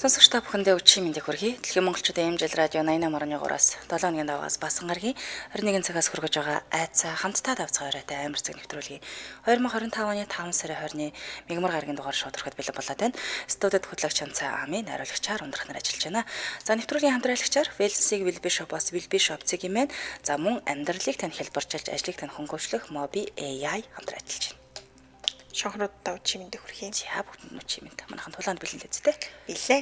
Сонсогч та бүхэндээ өчигдөр мэндийг хүргэе. Дэлхийн монголчуудын эмжил радио 88.3-аас 7 өдрийн даваас басан гарагийн 21 цагаас хүргэж байгаа айцаа хамтдаа давцгаа оройтой амар цаг нэвтрүүлгийн 2025 оны 5 сарын 20-ны мигмар гарагийн дугаар шууд ороход бэлэн болоод байна. Студид хөтлөгч Цаа Амийн найруулагчаар ундрахнаар ажиллаж байна. За нэвтрүүлгийн хамтраалагчаар Велсиг Вилбишопоос Вилбишоп цэгийн мэн за мөн амьдралыг тань хэлбэрчилж ажлыг тань хөнгөвчлөх Моби AI хамтран ажиллаж байна. Шонхнуудаа өчигдөр мэндийг хүргэе. За бүгд нь өчигдөр мэнд манайхан тулаанд бэлэн лээ зүйтэй. Билээ.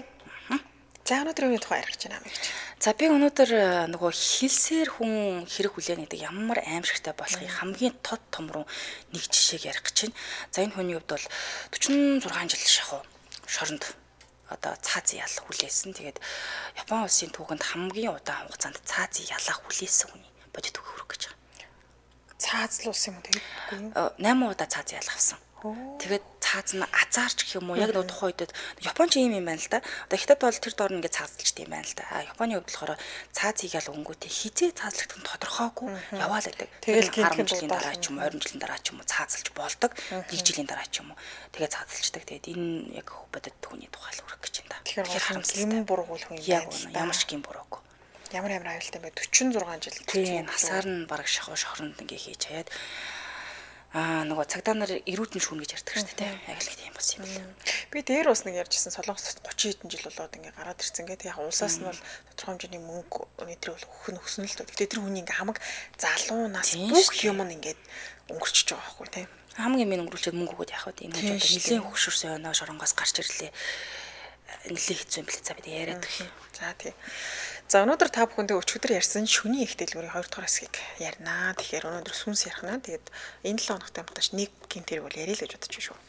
За өнөөдөр юуны тухай ярих гэж байна мэй гэж. За би өнөөдөр нөгөө хилсээр хүн хэрэг хүлээнэ гэдэг ямар аимшигтай болохыг хамгийн тод том руу нэг жишээг ярих гэж байна. За энэ хүний хувьд бол 46 жил шахуу шоронд одоо цаазын ял хүлээсэн. Тэгээд Япон улсын түүхэнд хамгийн удаан хугацаанд цаазын ялаа хүлээсэн хүний бодит түүхийг хүргэх гэж байгаа. Цаазлуулсан юм тэгэхгүй юу? 8 удаа цаазын ял авсан. Тэгээд цааз нь азаарч гэх юм уу яг нэг тухайн үед Японч ийм юм байна л да. Одоо Хятад бол тэр доор ингээд цаазлж тийм байна л да. Японы хувьд болохоор цаазыг ял өнгөтэй хизээ цаазлагдах нь тодорхойгүй яваал байдаг. Тэгэл 10 жилийн дараа ч юм уу 20 жилийн дараа ч юм уу цаазлж болдог. 1 жилийн дараа ч юм уу тэгээ цаазлждаг. Тэгээд энэ яг бодит түүний тухай л хүрэх гэж байна да. Тэгэхээр харамсалтай юм бургуул хүн юм байна. Ямар ч юм буруугүй. Ямар аюултай юм бэ? 46 жил. Тийм насаар нь бараг шахуу шохронд ингээ хийж хаяад нөгөө цагдаа нар эрүүдэн шүүн гэж ярьдаг шүү дээ. Яг л тийм болсон юм байна. Би дээр бас нэг ярьжсэн Солонгост 30 хэдэн жил болоод ингээ гараад ирсэн гэдэг. Яг улсаас нь бол тодорхой хэмжээний мөнгө өнөдрөө бол өгөх нь өснө л дөө. Гэтэ тэр хүний ингээ хамаг залуу нас бүх юм ингээд өнгөрчихөж байгаа байхгүй тийм. Хамгийн минь өнгөрүүлчихэд мөнгө өгөөд яах вэ? Энэ бол нэлийн хөгшөрсөн өнөө шоронгоос гарч ирлээ. Нэлийн хэцүү юм билээ за бид яриад гэх. За тийм. За өнөөдөр та бүхэндээ өчигдөр ярьсан шүний их дэлгүүрийн 2 дугаар хэсгийг ярина. Тэгэхээр өнөөдөр сүнс ярих нь. Тэгээд энэ 7 хоногт амтаж нэг гэмт хэрэг бол ярил гэж бодож байна шүү.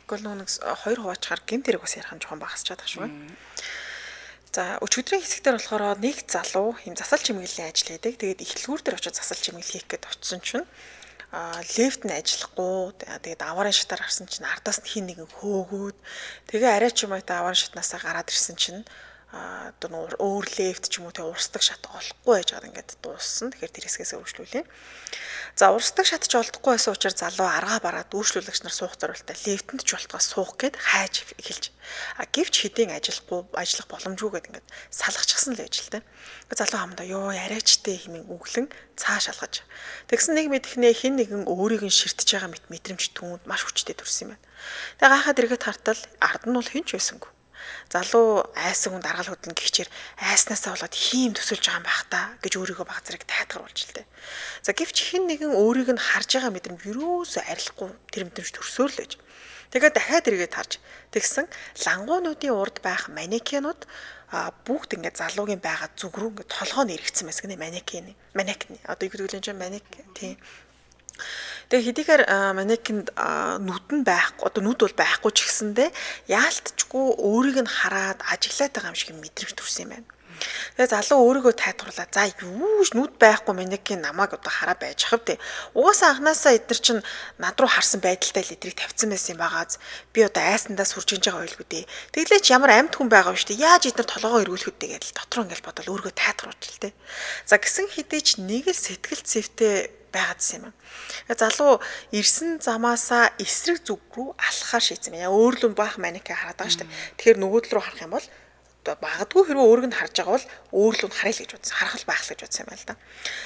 Гэхдээ нэг 2 хуваачаар гэмт хэрэг бас ярих нь жоохон багасч чадах шүү. За өчигдрийн хэсэгтэр болохоор нэг залуу юм засал чимэглэлийн ажил хийдэг. Тэгээд эхлэлгүүр дээр очиж засал чимэглэл хийх гээд очсон чинь лифт нь ажиллахгүй. Тэгээд аварын шатаар гарсан чинь ардаас нь хин нэгэн хөөгөөд тэгээ арай ч юм уу та аварын шатнаасаа гараад ирсэн чинь одоо өөр лефт ч юм уу те урсдаг шат олохгүй байж байгаа ингээд дууссан. Тэгэхээр тэр хэсгээс өөрчлүүлээ. За урсдаг шат ч олдохгүй байсан учраас залуу аргаа бараад үйлчлүүлэгч нар суух зорилттой лефтэнд ч болтгоо суух гэд хайж эхэлж. Гэвч хэдийн ажиллах боломжгүй гэд ингээд салгачихсан л байж л те. Залуу хамдаа ёо яриачтэй хэмээн өглөн цааш алгаж. Тэгсэн нэг мэдхнээ хин нэгэн өөрийг нь ширтэж байгаа мэдрэмж түүнд маш хүчтэй төрсөн юм байна. Тэгээ гайхаад эргээд хартал ард нь бол хинч байсангүй. Залуу айсан хүн даргаал хөдлөн гихчээр айснаасаа болоод хийм төсөлж байгаа юм байх та гэж өөрийгөө баг зэрэг тайтгаруулж л дээ. За гэвч хэн нэгэн өөрийг нь харж байгаа мэдрэмж юусоо арилахгүй тэр мэдрэмж төрсөөр л байж. Тэгээд дахиад эргээд харж тэгсэн лангуунуудын урд байх манекенууд бүгд ингээд залуугийн байгаа зүг рүү ингээд толгоо нь эргэцсэн байсан гэнэ манекены. Одоо юу гэдэг вэ манекен тийм. Тэгээ хэдийгээр манекенд нүд нь байхгүй одоо нүд бол байхгүй ч гэсэндээ яалтчгүй өөрийг нь хараад ажиглаад байгаа юм шиг мэдрэмж төрсэн юм байна. Тэгээ залуу өөрийгөө тайтгаруулаа. За юуш нүд байхгүй манекен намайг одоо хараа байж хав те. Угаасаа анханасаа эдгээр чинь над руу харсан байдалтай л эдрийг тавьсан байсан юм байгааз. Би одоо айсандаа сурж иж байгаа байлгүй дээ. Тэглээч ямар амьд хүн байгаа юм шүү дээ. Яаж эдгээр толгоо эргүүлэх үү гэдэл дотроо ингээл бодол өөрийгөө тайтгаруулж л те. За гисэн хэдий ч нэг л сэтгэл зүйтэй байгаадсан юм. Залуу ирсэн замаасаа эсрэг зүг рүү алхахаар шийдсэн юм. Өөрлөн баах манекен хараад байгаа шүү дээ. Тэгэхээр нөгөөдөл рүү харах юм бол магадгүй хэрвээ өөрөг нь харж байгаа бол өөрлөнд харъя л гэж бодсон. Харах л байх л гэж бодсон юм байна л да.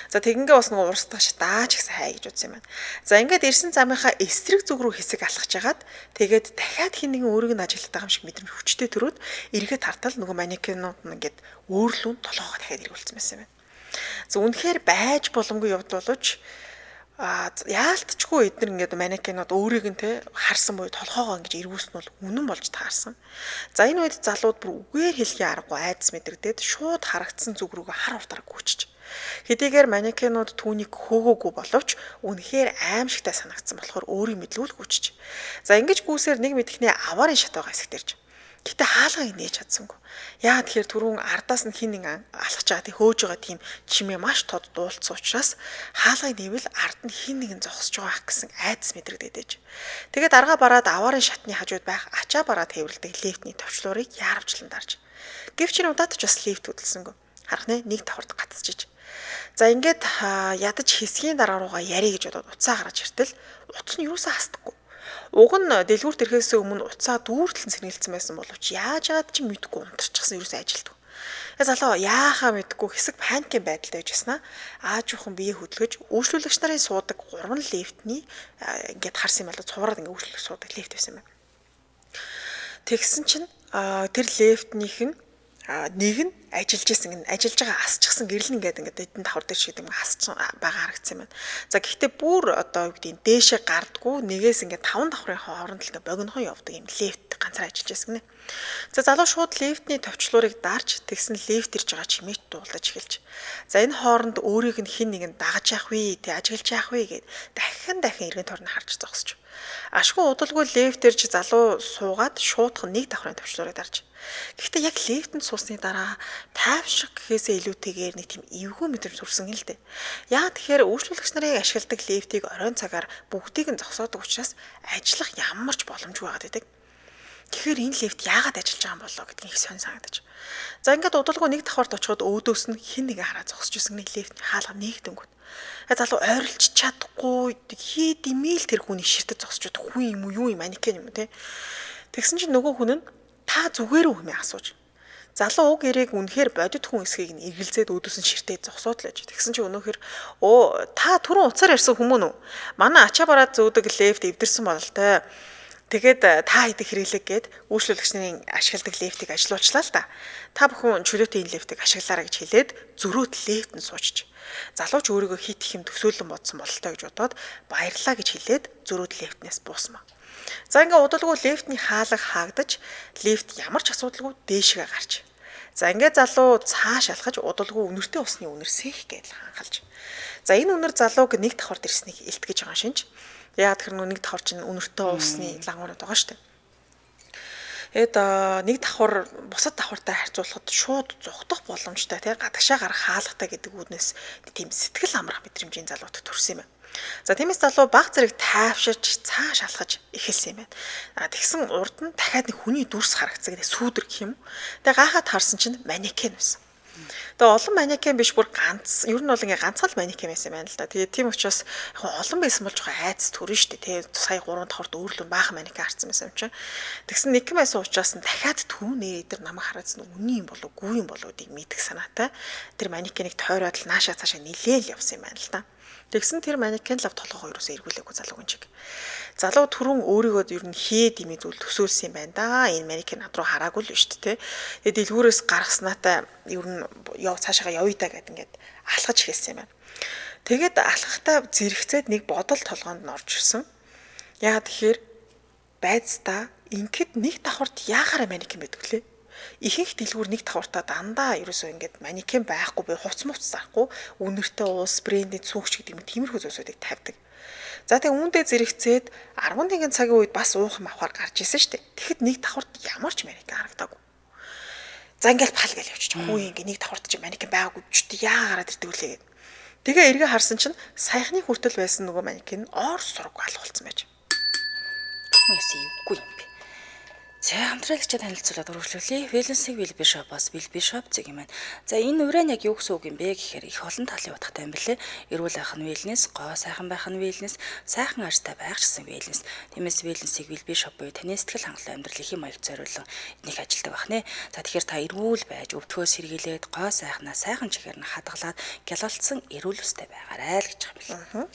За тэгингээ бас нөгөө урсдаг шатаа ч гэсэн хай гэж бодсон юм байна. За ингээд ирсэн замынхаа эсрэг зүг рүү хэсэг алхаж ягаад тэгээд дахиад хин нэгэн өөрөг нь ажиглаад байгаа юм шиг мэдрэмж хүчтэй төрөөд эргээд тартал нөгөө манекенууд нь ингээд өөрлөнд толгоогоо дахиад эргүүлсэн байсан юм байна. За үнэхээр байж боломгүй явдал боловч яалтчгүй эдгээр ингээд манекенууд өөрийг нь те харсан буюу толгоогоо ингэж эргүүлсэн бол үнэн болж таарсан. За энэ үед залууд бүр үгээр хэлхийн аргагүй айдас мэдрэгдээд шууд харагдсан зүг рүүгээ хар уртаар гүйчих. Хэдийгээр манекенууд түүнийг хөөгөөгүй боловч үнэхээр аимшигтай санагдсан болохоор өөрийн мэдлүүл гүйчих. За ингэж гүйсээр нэг мэдхний аварын шатаагаа хэсэгт ирж. Гэтэ хаалгыг нээж чадсангүй. Яа тэгэхээр түрүүн ардаас нь хин нэг алхаж байгаа тий хөөж байгаа тийм чимээ маш тод дуулцсан учраас хаалгыг нэвэл ард нь хин нэгэн зогсож байгаа гэсэн айдас мэдрэгдээд ээж. Тэгээд аргаа бараад аварын шатны хажууд байх ачаа бараад хэврэлдэг лифтний товчлуурыг яарвчлан дарж. Гэвч энэ удаад ч бас лифт хөдөлсөнгүй. Харах нэ нэг давхарт гацчихж. За ингээд ядаж хэсгийн дараа руугаа ярих гэж бодоод уцаа гаргаж иртэл утас нь юусаа хасдаггүй. Уг нь дэлгүүрт ирэхээс өмнө уцаа дүүртлэн сэргийлсэн байсан боловч яаж яагаад ч мэдгүй унтарчихсан ерөөсөө ажилтгүй. Залуу яахаа мэдгүй хэсэг паникийн байдалтай байж яснаа. Ааж уухан бие хөдөлгөж үйлчлүүлэгч нарын суудаг 3 лифтний ингээд харсан юм байна. Цувраад ингээд үйлчлүүлэх суудаг лифт байсан юм байна. Тэгсэн чинь тэр лифтнийх нь нэг нь ажиллаж исэн ажиллаж байгаа асчихсан гэрэл ингээд эдэн давхар дээр шиг юм асч байгаа харагдсан юм байна. За гэхдээ бүр одоо юу гэдэг нь дээшээ гардггүй нэгээс ингээд 5 давхрын хооронд л ингээд богинохон явдаг юм лифт ганцаар ажиллаж исэн гинэ. За залуу шууд лифтний товчлуурыг дарж тэгсэн лифт ирж байгаа чимээт дуулаж эхэлж. За энэ хооронд өөрийг нь хин нэгэн дагаж явах вэ, тэг ажиглаж явах вэ гэд дахин эргэн тойрны харж зогсож. Ашгүй удалгүй лифтээр ч залуу суугаад шуудхан нэг давхрын товчлуурыг дарж. Гэхдээ яг лифтэнд суусны дараа тайвшиг гэхээсээ илүүтэйгээр нэг тийм эвгүй мэдрэмж төрсөн юм л дээ. Яа тэгэхээр үйлчлүүлэгч нарын ашигладаг лифтийг оройн цагаар бүгдийг нь зогсоодог учраас ажиллах ямар ч боломжгүй байгаад байдаг. Тэгэхээр энэ лифт яагаад ажиллаж байгаа юм болоо гэдгийг их сонь санагдаж. За ингээд удалгүй нэг давхарт очиход өөдөөс нь хин нэгэн хараа зогсож исэн нэг лифтний хаалга нэгдэнгүүт. Залуу ойрлж чадахгүй хий димэйл тэр хүний ширтэд зогсож байдаг хүн юм уу юу юм манекен юм те. Тэгсэн чинь нөгөө хүн нь та зүгээр үү хэмээн асууж. Залуу уг эрээг үнэхээр бодит хүн эсхийг нь эргэлзээд өөдөөс нь ширтээд зогсоод л байж. Тэгсэн чинь өнөөхөр та түрүүн уцаар ярьсан хүмүүс үү? Манай ачаа бараад зөөдөг лифт эвдэрсэн бололтой. Тэгээд та хэдэг хэрэглэг гээд үйлчлүүлэгч нарын ашигладаг лифтийг ажилуулчлаа л да. Та бүхэн чөлөөтэй энэ лифтийг ашиглаарай гэж хэлээд зөрөөд лифтэнд суучж. Залууч өөрийгөө хит хэм төсөөлөн бодсон бололтой гэж бодоод баярлаа гэж хэлээд зөрөөд лифтнээс буусмаа. За ингээ удалгүй лифтний хаалга хаагдаж лифт ямар ч асуудалгүй дээшгээ гарч. За ингээ залуу цааш алхаж удалгүй үнэртэй усны үнэр сэх гээд ханхалж. За энэ үнэр залууг нэг давхарт ирснийг илтгэж байгаа шинж. Яг тэр нэг давхар чинь үнэртэй усны лагуурууд байгаа шүү дээ. Нэг давхар бусад давхартай харьцуулахад шууд зүхдах боломжтой тий гадагшаа гарах хаалгатай гэдэг үднээс тийм сэтгэл амрах мэдрэмжийн залууд төрсөн юм байна. За тиймээс залуу баг зэрэг тайвширч цааш алхаж эхэлсэн юм байна. Тэгсэн урд нь дахиад нэг хүний дүрс харагдсан гэдэг сүүдэр гэх юм. Тэгээ гахаад харсан чинь манекен байсан. Тэгээ олон манекен биш бүр ганц. Ер нь бол ингээ ганцхан манекен байсан байна л да. Тэгээ тийм учраас яг олон байсан бол жоохон айц төрнө шүү дээ. Тэгээ сая 3 давхарт өөрлөн баахан манекен харсан байсан юм чинь. Тэгсэн нэг байсан учраас нь дахиад түүнээ эдэр намайг хараадсан үний юм болов гүй юм болов гэдгийг мэдэх санаатай. Тэр манекенийг тойроод л наашаа цаашаа нилээл явсан юм байна л да. Тэгсэн тэр манекен лав толгоо хоёроос эргүүлээгүй залуугийн чиг. Залуу түрүүн өөрийгөө ер нь хээ димий зүйл төсөөлсөн юм байна да. Энэ манекен над руу хараагүй л шүү дээ. Тэгээд дэлгүүрээс гаргаснаатай ер нь цаашаага явъя да гэд ингээд алхаж эхэлсэн юм байна. Тэгээд алхахтаа зэрэгцээд нэг бодол толгоонд нь орж ирсэн. Яа тэгэхээр байцтай ингээд нэг давхарт яахаараа манекен байдаг лээ. Ихэнх дэлгүүр нэг давхартаа дандаа ерөөсөө ингээд манекен байхгүй буюу хувц мувц зарахгүй үнэртэй уус брендийн цүнхч гэдэг юм тиймэрхүү зүйлсүүдийг тавьдаг. За тэгээ үүндээ зэрэгцээд 11 цагийн үед бас уухан авахаар гарч исэн шүү дээ. Тэгэхэд нэг давхарт ямар ч манекен харагдаагүй. За ингээд пал гэж явчих. Хүү ингээд нэг давхарт чи манекен байгаагүй ч яа гараад ирдэг үлээ гэд. Тэгээ эргээ харсан чинь саяхны хүртэл байсан нөгөө манекен ор сураг алхуулсан байж. Хүмүүс ивгүй юм бэ. За хамтраалагчид танилцуулаад өргөжлүүлье. Wellness-ийг Will Bishop-оос Will Bishop зэг юм байна. За энэ уран яг юу гэсэн үг юм бэ гэхээр их олон талын утгатай юм бэлээ. Эрүүл байх нь wellness, гоо сайхан байх нь wellness, сайхан арьстай байх гэсэн wellness. Тиймээс Wellness-ийг Will Bishop буюу таны сэтгэл хангалуун амьдрал их маяг зориулсан энийг ажилтдаг байх нэ. За тэгэхээр та эрүүл байж өвдгөөс сэргийлээд гоо сайхнаа сайхан чихээр нь хадгалаад гялалтсан эрүүл өстэй байгаарай л гэж байгаа юм.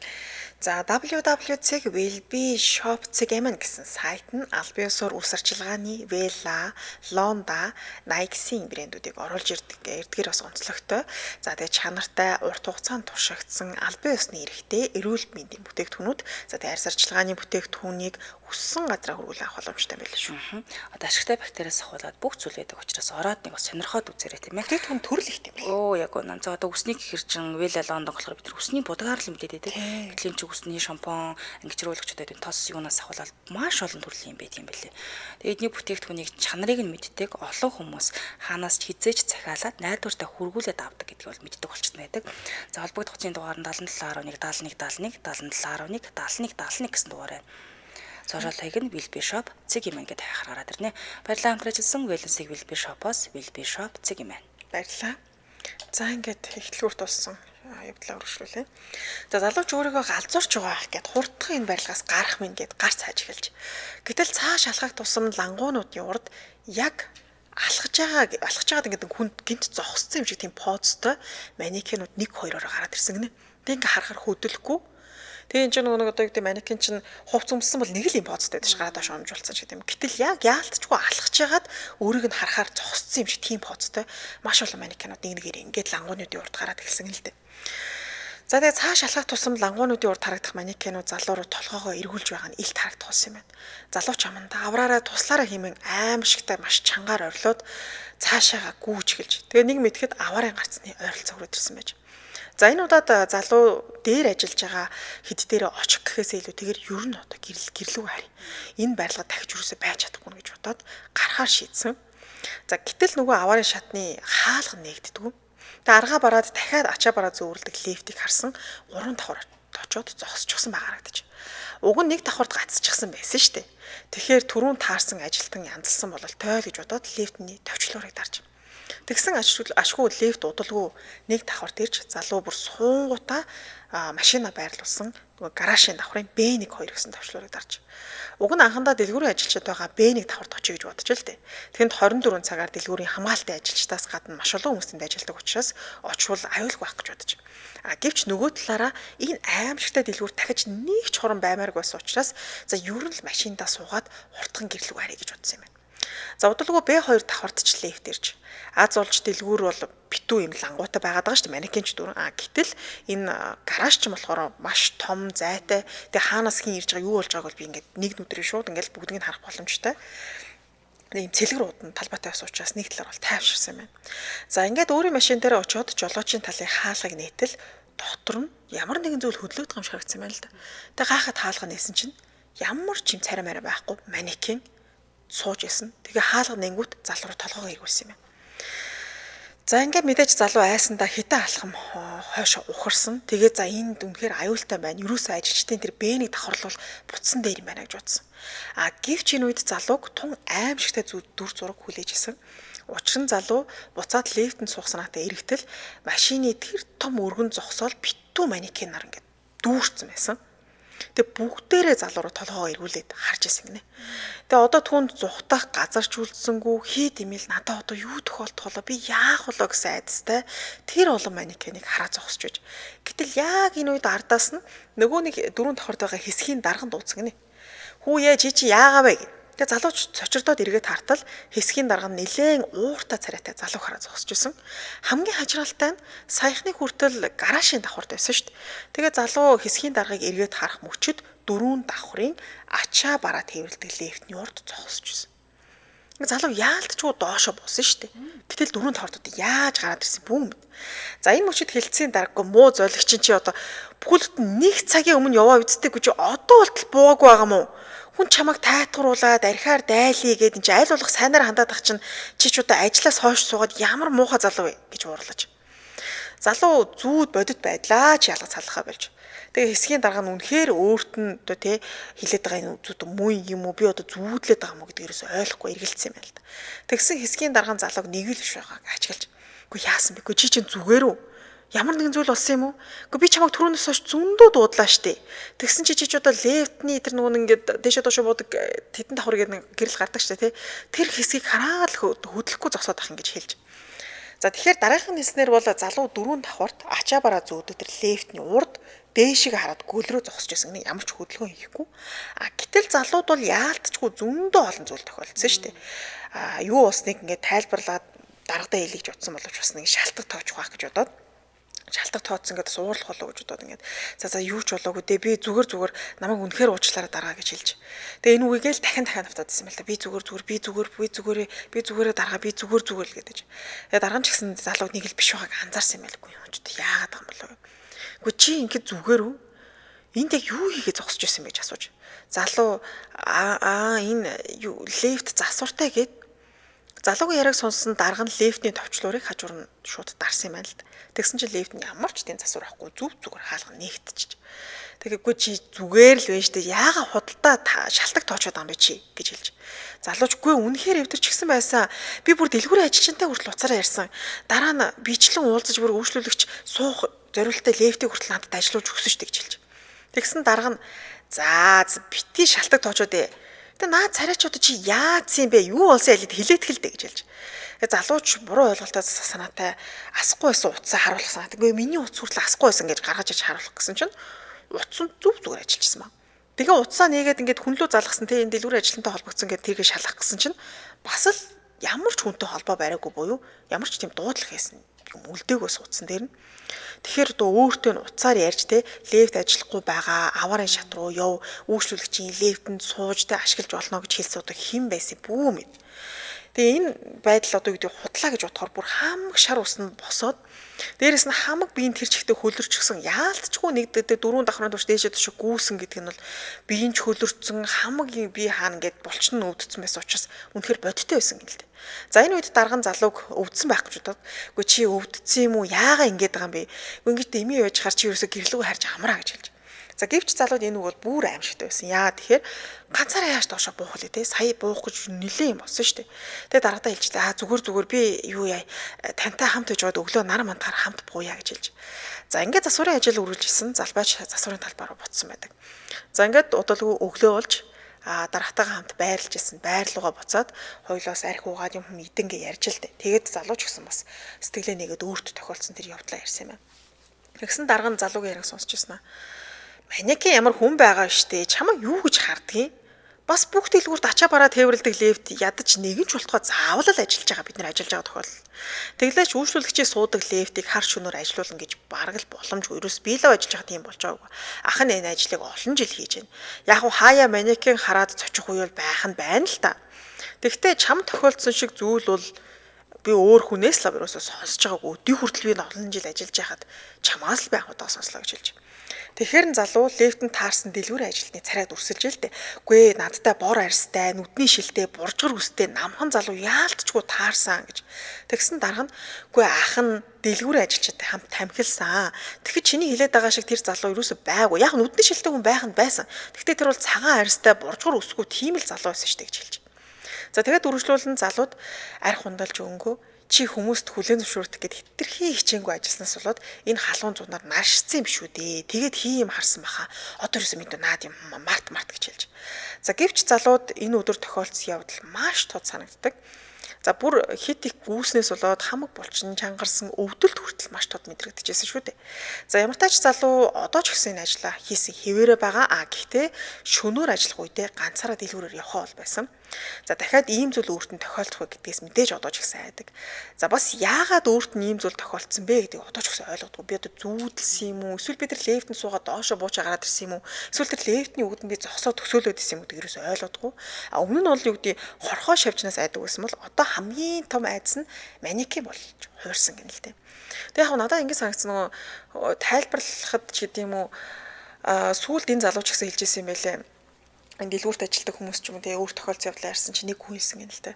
За www.willbishop.cgmn гэсэн сайт нь аль бие усаар үс арчилгааны Vela, Londa, Nike-ийн брэндүүдийг оруулж ирдгээр бас онцлогтой. За тэгээ чанартай урт хугацаанд туршигдсан аль бие усны эрэхтэй эрүүл мэндийн бүтээгдэхүүнүүд. За тэгээ арьс арчилгааны бүтээгдэхүүнийг өссөн газраа хөрвүүлэн авах боломжтой байл шүү. Одоо ашигтай бактериас ахуулаад бүх зүйл байдаг учраас ороод нэг бас сонирхоод үзээрэй тийм ээ. Бүтээгдэхүүн төрөл их тийм ээ. Яг үнэн. За одоо үсний гэрчин Vela, Londa болохоор бид нар үсний будгаар л мэдээд байдаг. Гэтэл чи үсний шампунь, ангижруулагчдад тос юунаас ахуулаад маш олон төрлийн юм байт юм бэлээ. Тэгээд эдний бүтээгдэхүүнийг чанарыг нь мэддэг олон хүмүүс хаанаас ч хизээч захиалаад найдвартай хөргүүлээд авдаг гэдгийг бол мэддэг болчихсон байдаг. За холбогдох хүчийн дугаар нь 7711 71 71 71 71 71 гэсэн дугаар байна. Сошиал хаяг нь Will Bishop CGMN гэдэг хайхаар гараад ирнэ. Баярлалаа хамтран ажилласан Wellness-ийг Will Bishop-оос Will Bishop CGMN. Баярлалаа. За ингээд эхлэлгүүр туссан явдлаа өргөжлүүлээ. За залууч өөрийгөө галзуурч байгаа ах гэд хурдхан энэ барилгаас гарах минь гэд гарц хааж эхэлж. Гэтэл цааш алхах тусам лангуунуудын урд яг алхаж байгаад ингээд хүнд гинт зогссон юм шиг тийм позтой манекенууд 1-2-оор гараад ирсэн гинэ. Тэг ингээ харахаар хөдөлгөхгүй. Тэгээ энэ ч нэг одоо юу гэдэг манекен чинь хувц өмссөн бол нэг л юм позтой байдаг ш гараад доош омжуулсан ч гэдэм. Гэтэл яг яалтчгүй алхаж байгаад өөрийг нь харахаар зогссон юм шиг тийм позтой маш олон манекенууд нэгээр ингээд лангуунуудын урд гараад ирсэн л дээ. За тэгээ цааш алхах тусам лангуунуудын урд харагдах манекенууд залуу руу толгоогоо эргүүлж байгаа нь илт харагдах болсон юм байна. Залууч аманда авраараа туслаараа хэмээн аимшигтай маш чангаар орлоод цаашаага гүүж эхэлж. Тэгээ нэг мэдэхэд аваарын гарцны ойролцоо хүрээд ирсэн байж. За энэ удаад залуу дээр ажиллаж байгаа хэд дээрээ очих гэхээсээ илүү тэгэр ер нь одоо гэрлүү харъя. Энэ барилга дахиж юусоо байж чадахгүй гэж бодоод гарахаар шийдсэн. За гэтэл нөгөө аваарын шатны хаалга нээгддэг. Тэгээ аргаа бараад дахиад ачаа бараа зөөвөрлөдөг лифтийг харсан 3 давхар очоод зогсчихсан байгаа харагдаж. Уг нь нэг давхарт гацчихсан байсан шүү дээ. Тэгэхээр түрүүн таарсан ажилтан янзлсан бол тойл гэж бодоод лифтний товчлуурыг дарж. Тэгсэн ашгүй лифт удалгүй нэг давхарт ирж залуу бүр суунгуудаа машина байрлуулсан гаражийн давхрын Б1 2 гэсэн товчлуурыг дарж. Уг нь анхандаа дэлгүүрийн ажилчид байгаа Б1 давхарт очие гэж бодож л дээ. Тэгэхэд 24 цагаар дэлгүүрийн хамгаалтын ажилчдаас гадна маш олон хүмүүсэнд ажилладаг учраас очвол аюулгүй байх гэж бодож. Гэвч нөгөө талаараа энэ аимшигтай дэлгүүр дахиж нэг ч хорон баймаарг байсан учраас за ер нь л машиндаа суугаад хурдхан гэрлүү харъя гэж бодсон юм байна. За удалгүй Б2 давхарт ч лифт ирж. Аз олж дэлгүүр бол битүү юм лангуутай байгаад байгаа шүү дээ. Манекенч дөрөв. Гэтэл энэ гараж ч юм болохоор маш том зайтай. Тэгээ хаанаас хин ирж байгаа юу болж байгааг бол би ингээд нэг нүдрээ шууд ингээд бүгднийг харах боломжтой. Ийм цэлгэр ууданд талбайтай бас учраас нэг талаар бол тайвширсан юм байна. За ингээд өөрийн машин дээр очиод жолоочийн талын хаалгыг нээтэл дотор нь ямар нэгэн зүйл хөдлөөд байгаа юм шиг харагдсан байна л да. Тэгээ гайхаад хаалга нээсэн чинь ямар ч юм царай мараа байхгүй манекен сууж исэн. Тэгээ хаалга нэнгүүт залуу толгоогоо эргүүлсэн юм байна. За ингээд мэдээж залуу айсандаа хитэн алхам хойшоо ухарсан. Тэгээ за энд үнэхээр аюултай байна. Юусоо ажилчдын тэр Б1 давхарлал буцсан дээр юм байна гэж бодсон. Гэвч энэ үед залууг тун аимшигтай дүр зураг хүлээж исэн. Учир нь залуу буцаад лифтэнд суугснаатай эргэтэл машины тэр том өргөн зогсоол битүү манекенаар ингээд дүүрсэн байсан. Тэгээ бүгдээрээ залуу руу толгоогоо эргүүлээд харж исэн гинэ. Тэгээ одоо түүнд зүхтах газарч үлдсэнгүү хий димэл надад одоо юу тохиолдох болоо би яах болоо гэсэн айдастай тэр олон манекеныг хараа зогсож байж. Гэтэл яг энэ үед ардаас нь нөгөө нэг 4 давхарт байгаа хэсгийн дарганд дууцсан гинэ. Хүү яа чи яагаа вэ? Тэгээ залууч цочирдоод эргээд хартал хэсгийн дарга нь нэлээн ууртай царайтай залуу хараа зогсож исэн. Хамгийн хажиралтай нь саяхны хүртэл гаражийн давхарт байсан шүү дээ. Тэгээ залуу хэсгийн даргаыг эргээд харах мөчөд 4 давхрын ачаа бараа тээвэрлдэг лифтний урд зогсож исэн. Залуу яалтчгүй доошо буусан шүү дээ. Гэтэл 4 давхартууд яаж гараад ирсэн бүүм. За энэ мөчөд хэлцсийн даргагүй муу зойлогч чи одоо бүхэлд нэг цагийн өмнө яваа үздэггүй чи одоо болтол буугаагүй байгаа мó. Хүн чамайг тайтгаруулаад архиар дайлие гэдэг чи аль болох сайнаар хандаад ах чинь чи ч удаа ажлаас хойш суугаад ямар муухай залуу вэ гэж уурлаж. Залуу зүүд бодит байдлаа чи ялгац салхаа болж. Тэгээ хэсгийн дарга нь үнэхээр өөрт нь одоо тий хилээд байгаа энэ зүуд муу юм уу би одоо зүүдлээд байгаа мó гэдгээрээс ойлгохгүй эргэлцсэн юм байна л да. Тэгсэн хэсгийн дарга нь залууг нэг л биш байгааг ажиглаж. Үгүй яасан бэ? Үгүй чи чинь зүгээр үү? Ямар нэгэн зүйл болсон юм уу? Гэхдээ би чамайг түрүүнээс хойш зөндөө дуудлаа штэ. Тэгсэн чи одоо лефтний тэр нөгөө ингээд дэшээ доошо буудаг тедэн давхар гэдэг гэрэл гардаг штэ тий. Тэр хэсгийг хараад хөдлөхгүй зогсоод ах ингэж хэлж. За тэгэхээр дараагийн хэлснээр бол залуу 4 давхарт ачаа бараа зөөдөг тэр лефтний урд дээшийг хараад гүлрөө зогсож байсан гэнэ ямар ч хөдөлгөөн хийхгүй. Гэтэл залууд бол яалтчгүй зөндөө олон зүйл тохиолдсон штэ. Юу усныг ингээд тайлбарлаад дарагдаа хэлийж утсан боловч бас нэг шалтгаан тоож байх гэж бодоод шалтгаан тооцсон гэдэг суурлах болоо гэж бодоод ингээд за юу ч болоогүй дээ би зүгээр намайг үнэхээр уучлаарай даргаа гэж хэлж. Тэгээ энэ үгийг л дахин автаад ирсэн юм л да. Би зүгээрээ даргаа би зүгээр л гэдэг. Тэгээ дарга нь ч гэсэн залууг нэг л биш байгааг анзаарсан юм байлгүй юм ч яагаад байгаа юм болоо. Гэхдээ чи ингээд зүгээр үү? Энд яг юу хийгээ зогсож байсан бэ гэж асууж. Залуу энэ лифт засвартай гээд Залуугийн яриаг сонссон дарга нь лефтний товчлуурыг хажуур нь шууд дарсан юм байна л да. Тэгсэн чинь лефт нь ямар ч тийм засвар авахгүй зүв зүгээр хаалга нэгтчих. Тэгэхгүй чи зүгээр л байна штэ. Яага худалдаа шалтак тоочод байгаа юм бэ чи гэж хэлж. Залуучгүй үнэхээр эвдэрч гисэн байсан. Би бүр дэлгүүрийн ажилчинтай хүртэл уцаараа ярьсан. Дараа нь бичлэн уулзаж бүр үйлчлүүлэгч суух зориултаа лефтийг хүртэл надад ажиллуулж өгсөн штэ гэж хэлж. Тэгсэн дарга нь за бити шалтак тоочод ээ. Тэгээ наад царайчууд чи яац юм бэ? Юу болсон ялэд хилээтгэл дээ гэж хэлж. Тэгээ залууч буруу ойлголтоо санаатай асахгүй байсан утсаа харуулах санаатай. Гэхдээ миний утас хүртэл асахгүй байсан гэж гаргаж иж харуулах гэсэн чинь утас нь зүв зүгээр ажиллажсэн маа. Тэгээ утсаа нээгээд ингээд хүн лөө залгасан те энэ дэлгүүрийн ажилтнтай холбогдсон гэдээ тэргээ шалгах гэсэн чинь бас л ямар ч хүнтэй холбоо бариагүй буюу ямар ч тийм дуудлах хийсэн юм үлдээгөөс утсан дээр нь. Тэгэхээр одоо өөртөө нь уцаар ярьж те лефт ажиллахгүй байгаа аварын шат руу яв үйлчлүүлэгчийн лефтэнд сууж те ашиглаж болно гэж хэлсэн одоо хэн байсан бүү мэд. Тэгээ энэ байдал одоо гэдэг худлаа гэж бодохоор бүр хамаг шар усна босоод дээрэс нь хамаг биеийн тэр чигтээ хөлөрчихсөн яалтчгүй нэгдээд дөрөв давхрын турш дээшээ төшөө гүүсэн гэдэг нь бол биеийн ч хөлөрцөн хамаг бие хаана гэд булчин нь өвдсөн байсан учраас үнэхээр бодиттой байсан юм л дээ. За энэ үед дарган залууг өвдсөн байх гэж бодоод үгүй чи өвдсөн юм уу яагаа ингэж байгаа юм бэ? Ингээд эми яаж хар чи ерөөсө гэрлүүг харж амраа гэж хэлж. За гэвч залууд энэ үг бол бүр аимшигтай байсан. Яа тэгэхээр ганцаараа яаж доошо буух вэ те? Сая буух гэж нэлээд юм болсон шүү дээ. Тэгээ дараадаа хэлчихлээ. Зүгээр би юу яа тантай хамт байж бод өглөө нар мантахаар хамт бууя гэж хэлж. За ингээд засварын ажил үргэлж исэн залбаач засварын талбаар буцсан байдаг. За ингээд удалгүй өглөө болж дарахтайгаа хамт байрлаж исэн. Байрлууга буцаад хоёулоос арх уугаад юм идэнгээ ярьж л дээ. Тэгээд залууч гэсэн бас сэтгэлээ нэгээд өөртөө тохиолдсон тэр явдлаа ярьсан юм байна. Тэгсэн дарга нь залуугийн яриаг сонсч ирсэн аа. Манекен ямар хүн байгаа штэ чамаа юу гэж хардгийг бас бүх дэлгүүрт ачаа бараа тээвэрлдэг лефт ядаж нэгэн ч болтгоо заавал л ажиллаж байгаа бид нар ажиллаж байгаа тохиол. Тэглээч үйлчлүүлэгчийн суудаг лефтийг хар шөнөөр ажилуулна гэж бараг л боломжгүй. Ерөөс би л ажиллаж байгаа тийм болж байгаагүй. Ах нь энэ ажлыг олон жил хийж байна. Яг уу хаяа манекен хараад цочих үеэл байх нь байна л та. Тэгвэл чам тохиолдсон шиг зүйл бол би өөр хүнээс л ерөөсөө сонсож байгаагүй. Өдий хүртэл би олон жил ажиллаж байхад чамаас л байх удаа сонслоо гэж хэлж. Тэгэхээр залуу лефтэнд таарсан дэлгүүрийн ажилтны царайг дүрсэлж л дээ. Үгүй надтай бор арьстай, нүдний шилтэй, буржгар үстэй намхан залуу яалтчгүй таарсан гэж. Тэгсэн дарга нь үгүй ах нь дэлгүүрийн ажилчтай хамт тамхилсан. Тэгэхэд чиний хэлээд байгаа шиг тэр залуу юусоо байггүй. Яг нүдний шилтэй хүн байх нь байсан. Гэхдээ тэр бол цагаан арьстай, буржгар үсгүй тийм л залуу байсан шүү дээ гэж хэлж. За тэгээд үргэлжлүүлэн залууд арх хундалж өнгөө чи хүмүүст хүлээн зөвшөөрөх гэд хитрхи хичээнгүй ажилласнаас болоод энэ халуун зунаар наршсан юм шүү дээ. Тэгээд хий юм харсан баха. Одоо юусэн мэд наад юм март гэж хэлж. За гэвч залууд энэ өдөр тохиолдсон явдал маш тод санагддаг. За бүр хит их гүйснээс болоод хамаг булчин чангарсан өвдөлт хүртэл маш тод мэдрэгдэжсэн шүү дээ. За ямар тач залуу одоо ч гэсэн энэ ажлаа хийсэн хэвээрээ байгаа. Гэхдээ шөнөөр ажиллах үедээ ганцаараа дэлгүүрээр явхаа бол байсан. За дахиад ийм зүйл өөрт нь тохиолдох вэ гэдгээс мэдээж одоо ч гэсэн айдаг. За бас яагаад өөрт нь ийм зүйл тохиолдсон бэ гэдгийг одоо ч гэсэн ойлгодгүй. Би одоо зүүдэлсэн юм уу? Эсвэл би тэр лефтэнд суугаад доошо буучаа гараад ирсэн юм уу? Эсвэл тэр лефтний үгэнд би зогсоод төсөөлөд исэн юм уу гэдгээс ойлгодгүй. А өмнө нь бол юу гэдэг хорхоо шавжнаас айдаг байсан бол одоо хамгийн том айдас нь манекен болж хуурсан гэнэ л дээ. Тэг яг надад ингэ санагдсан нөгөө тайлбарлахад ч гэдэм үү сүүлд энэ залууч гэсэн хэлж ирсэн юм байлээ. Энэ дэлгүүрт ажилладаг хүмүүс ч юм уу тэгээ өөр тохиолдсон явдлаа ярьсан чи нэг хүн хэлсэн гэнэ л дээ.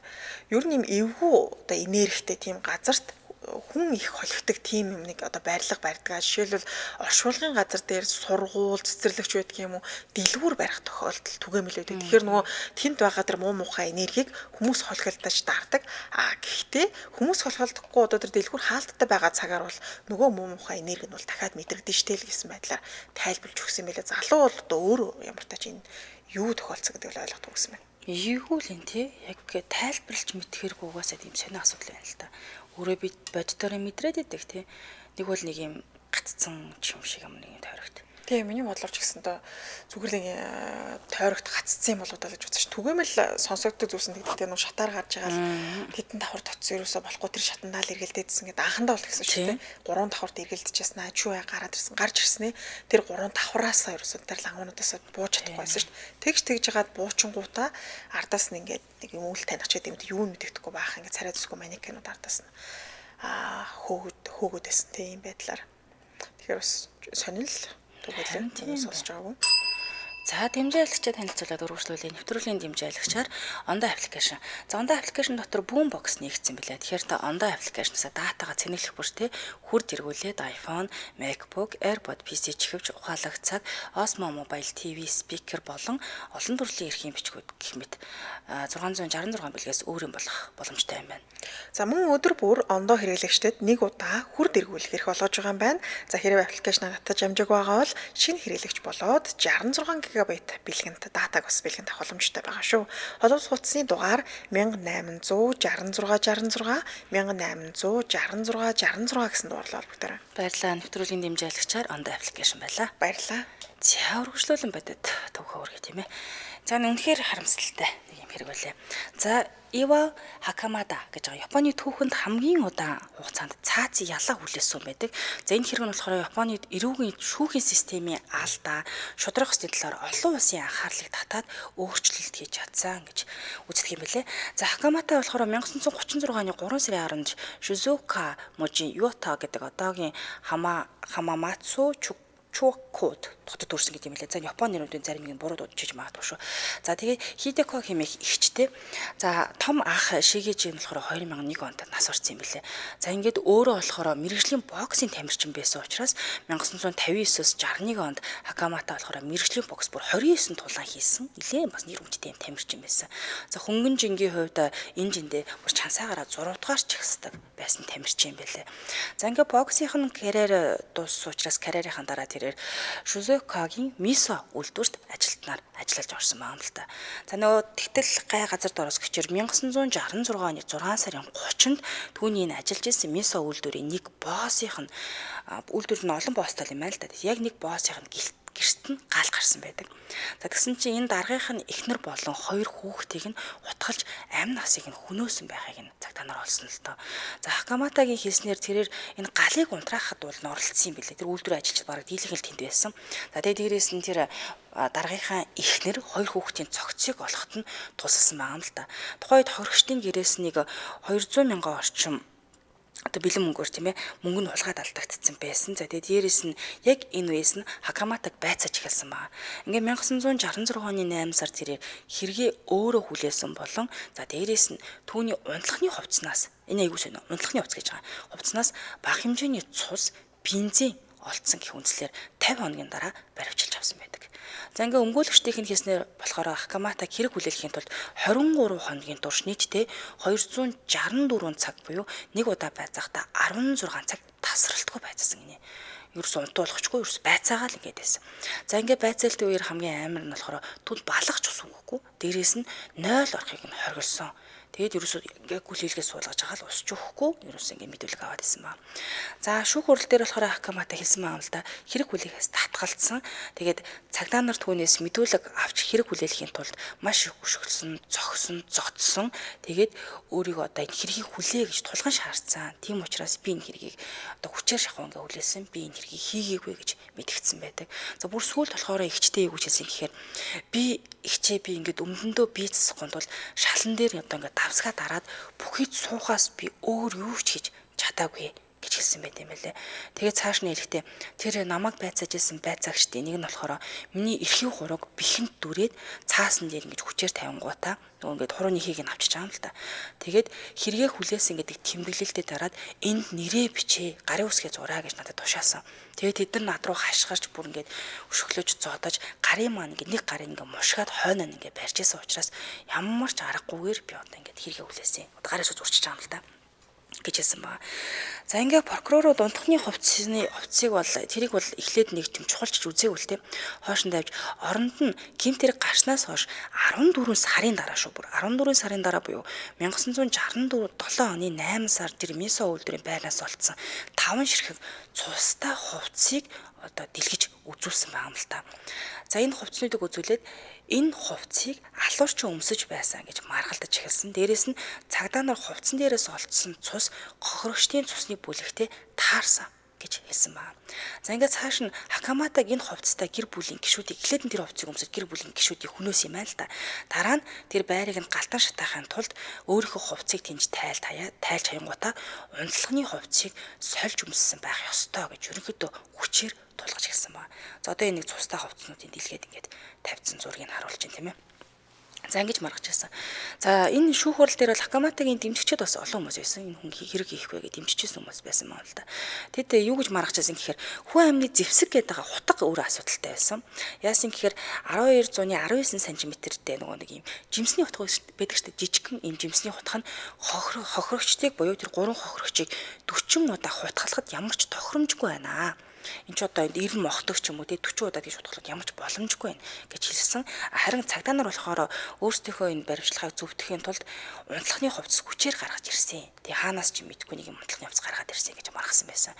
Ер нь юм эвгүй одоо энергитэй тийм газарт хүн их холигддаг тийм юм нэг одоо барилга барьдаг. Жишээлбэл оршуулгын газар дээр сургууль, цэцэрлэгч байдаг юм уу дэлгүүр барих тохиолдол түгээмэл байдаг. Тэгэхээр нөгөө тэнд байгаа тэр муу мухай энергийг хүмүүс холигдож дардаг. Гэхдээ хүмүүс холигдохгүй одоо тэр дэлгүүр хаалттай байгаа цагаар бол нөгөө муу мухай энерги нь бол дахиад мэдрэгдэн штэ л гэсэн байдлаар тайлбарлаж өгсөн байлээ. Залуу бол одоо өөрөө ямар тач энэ юу тохиолдсон гэдгийг ойлгох гэсэн байна. Ийгүү л энэ тий яг тайлбарлаж мэдхэргүй угаасаа тийм сонио асуудал байна л та. Өөрөө би боддороо мэдрээд идэг тий. Нэг бол нэг юм гаццсан юм шиг юм нэг тойрогт. Тийм миний бодлоор ч гэсэн доо зүгээр л тойрогт гаццсан юм болоо даа гэж бодсон ш. Түгээмэл сонсогддог зүйлсэн гэдэгтэй нуу шатаар гарч байгаа л тэдэн давхар тоцсон ерөөсө болохгүй тэр шатандаа л эргэлдээдсэн гэдэг анхандаа бол гэсэн шүү дээ. 3 давхарт эргэлдэжсэн аа чүү гараад ирсэн гарч ирсэн ээ. Тэр 3 давхараас ерөөсө тэр лангуунуудаас бууж чадахгүй байсан шүү дээ. Тэгж жагаад буучингуудаа ардаас нь ингээд нэг юм үйл таних ч гэдэг юм юу мэддэхгүй баах ингээд царай зүсгүй манекенууд ардаас нь хөөгд байсан тийм байдлаар. Тэгэхээр бас сонирхол түгэлэн сонсож байгаагүй. За дэмжээлагчид танилцуулаад өргөжлүүлээ. Нэвтрүүлгийн дэмжээлагчаар Ондоо аппликейшн. За Ондоо аппликейшн дотор бүүн бокс нэгдсэн билээ. Тэгэхээр та Ондоо аппликейшнээс датагаа цэнэглэх бүртээ хүр тэргүүлээд iPhone, MacBook, AirPod PC чихвч ухаалаг цаг, Osmo Mobile TV speaker болон олон төрлийн эрхийн бичгүүд гэх мэт 666 бэлгээс өөр юм болох боломжтой юм байна. За мөн өдөр бүр ондоо хэрэглэгчдэд нэг удаа хүр дэргүүлэх эрх олгож байгаа юм байна. За хэрэг аппликейшнаа татаж амжаагүй байгаа бол шинэ хэрэглэгч болоод 66 гигабайт бэлгэнд датаг бас бэлгэнд авах боломжтой байгаа шүү. Холбоос хуудасны дугаар 1866 1866 гэсэн дугаарлал холбогдорой. Баярлалаа. Нэвтрүүлгийн дэмжээлагчаар Ондоо аппликейшн байлаа. Баярлалаа. За өргөжлүүлэн бодод төвхөө үргэ тийм ээ. За үнэхээр харамсалтай нэг юм хэрэг байлаа. За Ива Хакамада гэж байгаа Японы түүхэнд хамгийн удаан хугацаанд цаазын ялаа хүлээсэн байдаг. За энэ хэрэг нь болохоор Японы эрүүгийн шүүхийн системийн алдаа, шудрах ёсны талаар олон улсын анхаарлыг татаад өөрчлөлт хийж чадсан гэж үздэг юм билээ. За Хакамата болохоор 1936 оны 3 сарын 10-нд Шизуока мужийн Юта гэдэг одоогийн Хамамацу Чуккод хотод төрсэн гэдэг юм лээ. За Японы нэрүүдийн зарим нэг буруу дуудаж магадгүй шүү. За тэгээ Хидеко хэмээх эгчтэй. За том ах Шигэж нь болохоор 2001 онд нас орсон юм билээ. За ингээд өөрөө болохоор мэрэгжлийн боксing тамирчин байсан учраас 1959-с 61 онд Хакамата болохоор мэрэгжлийн бокс бүр 29 тулаан хийсэн. Нилээн бас нэр хүндтэй тамирчин байсан. За хөнгөн жингийн хувьд энэ жиндээ бүр чансаагаараа 6 дугаар чагсдаг байсан тамирчин юм билээ. За ингээд боксийн карьер дууссан учраас карьерийн дараа тэрээр Шузукагийн Мисо үйлдвэрт ажилтнаар ажиллаж орсон байна л та. За нөгөө тэгтэл гай газар дороос гिचэр 1966 оны 6 сарын 30-нд түүний энэ ажиллаж исэн Мисо үйлдвэрийн нэг боссийнх нь үйлдвэр нь олон босстой юм байна л та. Яг нэг боссийнх нь гэрт нь гал гарсан байдаг. За тэгсэн чинь энэ даргынх нь эхнэр болон хоёр хүүхдийг нь утгалж амь насыг нь хөнөөсөн байхыг нь цагтаанаар олсон л доо. За Хакаматагийн хэлснээр тэрээр энэ галыг унтраахад бол норлцсон юм билээ. Тэр үйлдвэр ажилч бараг дийлэнх тэнд байсан. За тэгээд дээрээс нь тэр даргынхаа эхнэр хоёр хүүхдийн цогцыг олоход нь тусалсан байгаа юм л та. Тухайд хоригчдын гэрээс нэг 200 мянган орчим одоо бэлэн мөнгөөр тийм ээ мөнгө нь хулгайд алдагдсан байсан. За тэгээд дээрэс нь яг энэ үеэс нь Хакаматаг байцааж эхэлсэн байна. Ингээ 1966 оны 8 сард тэрээр хэрэгээ өөрөө хүлээсэн болон за дээрэс нь түүний унтлагын хувцснаас энэ айгуу сонио унтлагын хувцс гэж байгаа. Хувцснаас бага хэмжээний цус, бензин олдсон гэх үндслээр 50 хоногийн дараа баривчилж авсан байдаг. За ингээ өмгөөлөгчдийн хэлснээр болохоор Хакамата хэрэг хүлээхийн тулд 23 хоногийн турш нийтдээ 264 цаг буюу нэг удаа байцаахта 16 цаг тасралтгүй байцсан гинэ. Ерөөс унтуулахчгүй ерөөс байцаагаа л ингээд байсан. За ингээ байцаалтын үеэр хамгийн амар нь болохоор түл балгах ч ус өгөхгүй. Дээрээс нь 0 орохыг нь хоригдсон. Тэгээд ерөөсөө ингээ гүлээлгээ суулгаж байгаа л усч өгөхгүй ерөөсөө ингээ мэдүүлэг аваад исэн баа. За шүүх хурал дээр болохоор Хакамата хэлсэн маа л да хэрэг хүлээгээс татгалцсан. Тэгээд цагдаа нар түүнээс мэдүүлэг авч хэрэг хүлээхийн тулд маш их хөшгөлсөн, зогсон, зодсон. Тэгээд өөрийгөө одоо энэ хэргийг хүлээ гэж тулган шаардсан. Тийм учраас би энэ хэргийг одоо хүчээр шахав ингээ хүлээсэн. Би энэ хэргийг хийгээгүй гэж мэдгдсэн байдаг. За бүр сүүлд болохоор эгчтэй юу гэж хэлсэн гэхээр би эгчээ би ингээд өмдөндөө бие засахгүй тул шалан дээр одоо ингээд давсгаа дараад бүхийд суухаас би өөр юу ч хийж чадаагүй гэж хэлсэн байт юм байлээ. Тэгээд цааш нь ирэхдээ тэр намайг байцааж исэн байцаагчдын нэг нь болохоор миний эрхийн хураг бэхэнд дүрээд цаасан дээр ингэж хүчээр тавингуудаа нөгөө ингээд хурууны хийг нь авчиж байгаа юм л та. Тэгээд хэрэгээ хүлээсэн гэдэг тэмдэглэлтэд дараад энд нэрээ бичээ гарын үсгээ зураа гэж надад тушаасан. Тэгээд тэд нар над руу хашгирч бүр ингээд өшөглөж зодож гарын маань ингээд нэг гарын ингээд мушгаад хойноо ингээд барьж исэн учраас ямар ч аргагүйгээр би одоо ингээд хэрэгээ хүлээсэн. Одоо гарын үсгээ зурчиж байгаа юм л та гэж хэлсэн ба. За ингээ прокурорууд унтахны хувцсыг бол тэрийг бол эхлээд нэг юм чухалчж үзээгүй л те. Хойш нь давж оронд нь гэмт хэрэг гарснаас хойш 14 сарын дараа шүү. Бүр 14 сарын дараа буюу 1964 7 оны 8 сар тэр Мисо үйлдвэрийн байраас олцсон 5 ширхэг цустай хувцсыг одоо дэлгэж үзүүлсэн байгаа юм л та. За энэ хувцснуудыг үзүүлээд энэ хувцсыг алуурчин өмсөж байсан гэж маргалдаж эхэлсэн. Дээрээс нь цагдаа нар хувцсан дээрээс олдсон цус хохирогчдын цусны бүлэгтээ таарсан гэж хэлсэн байна. За ингээд цааш нь Хакаматаг энэ хувцастай гэр бүлийн гишүүдийг эхлээд нь тэр хувцсыг өмсөж гэр бүлийн гишүүдийг хөнөөс юм байна л та. Дараа нь тэр байрыг нь галтан шатаахын тулд өөрийнхөө хувцсыг тэнж тайлж хаянгуудаа унтлагын хувцсыг сольж өмссөн байх ёстой гэж ерөнхийдөө хүчээр тулгаж гисэн ба. За одоо энийг цустай хувцснуудын дэлгээд ингээд тавьсан зургийг харуулж байна тийм ээ. За ингэж маргаж байсан. За энэ шүүх хурал дээр бол Хакаматагийн дэмжигчид бас олон хүмүүс байсан. Энэ хүн хэрэг хийхгүй гэж дэмжижсэн хүмүүс байсан маа л да. Тэд юу гэж маргаж байсан гэхээр хүн амны зэвсэг гэдэг хутга өөр асуудалтай байсан. Яасан гэхээр 1219 см-тэй нөгөө нэг юм жимсний хутга байдаг шүү дээ. Жижигхэн юм жимсний хутга нь хохирогчдыг буюу тэр 3 хохирогчийг 40 удаа хутгалахад ямар ч тохиромжгүй байна. Энд ч одоо 90 мохдог ч юм уу тий 40 удаа гэж хутгалах ямар ч боломжгүй байна гэж хэлсэн. Харин цагдаа нар болохоор өөрсдийнхөө энэ баримтлагыг зөвтгөхийн тулд унтлахны хувцас хүчээр гаргаж ирсэн. Тэгээ хаанаас ч мэдэхгүй нэг юм унтлахны хувцас гаргаад ирсэн гэж маргасан байсан.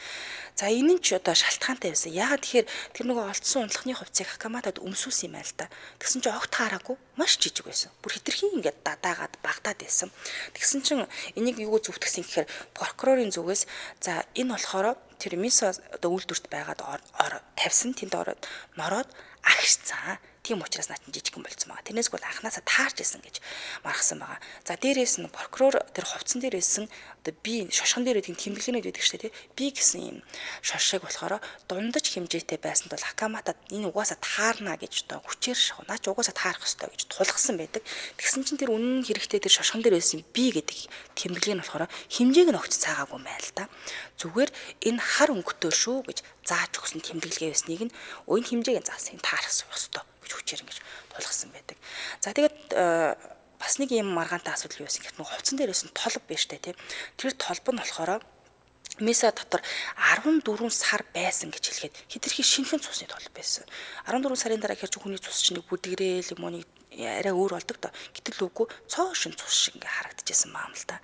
За энэ нь ч одоо шалтгаантай байсан. Яагаад тэгэхээр тэр нөгөө олдсон унтлахны хувцсыг Хакаматад өмсүүлсэн юм байл та. Тэгсэн чинь огт хараагүй маш жижиг байсан. Бүр хитрхийн ингээд дадаагаад багтаад байсан. Тэгсэн чинь энийг юу зөвтгсөн гэхээр прокурорын зүгээс за энэ болохоор тэр мис одоо үйлдвэрт байгаад тавьсан тэнд ороод нороод агшцсан. Тийм учраас наад нь жижигхэн болсон байгаа. Тэрнээс бол анханасаа таарч исэн гэж маргасан байгаа. За дээрээс нь прокурор тэр хувцсан дээр байсан одоо би шошгон дээр тийм тэмдэглэнүүд байдаг шүү дээ. Би гэсэн юм шошгыг болохоор дундаж хэмжээтэй байсан бол Хакаматад энэ угаасаа таарна гэж одоо хүчээр шахав. Наач угаасаа таарах ёстой гэж тулгасан байдаг. Тэгсэн чинь тэр үнэн хэрэгтэй тэр шошгон дээр байсан би гэдэг тэмдэглэг нь болохоор хэмжээг нь огт цаагаагүй мэн л да. Зүгээр энэ хар өнгөтэй шүү гэж зааж өгсөн тэмдэглэгээ байсныг нь уян хэмжээг заасан таарах ёстой гэж хүчээр ингэж тулгасан байдаг. За тэгээд бас нэг юм маргаантай асуудал юу байсан гэхээр хувцсан дээрээс нь толб биш тэ тийм. Тэр толб нь болохоор Меса дотор 14 сар байсан гэж хэлгээд хитрхи шинхэн цусны толб байсан. 14 сарын дараа хэрэг хүний цус чинь бүдгэрэл юм уу арай өөр болдог то. Гэтэл үгүй цоо шин цус шиг ингээ харагдчихсан маам л да.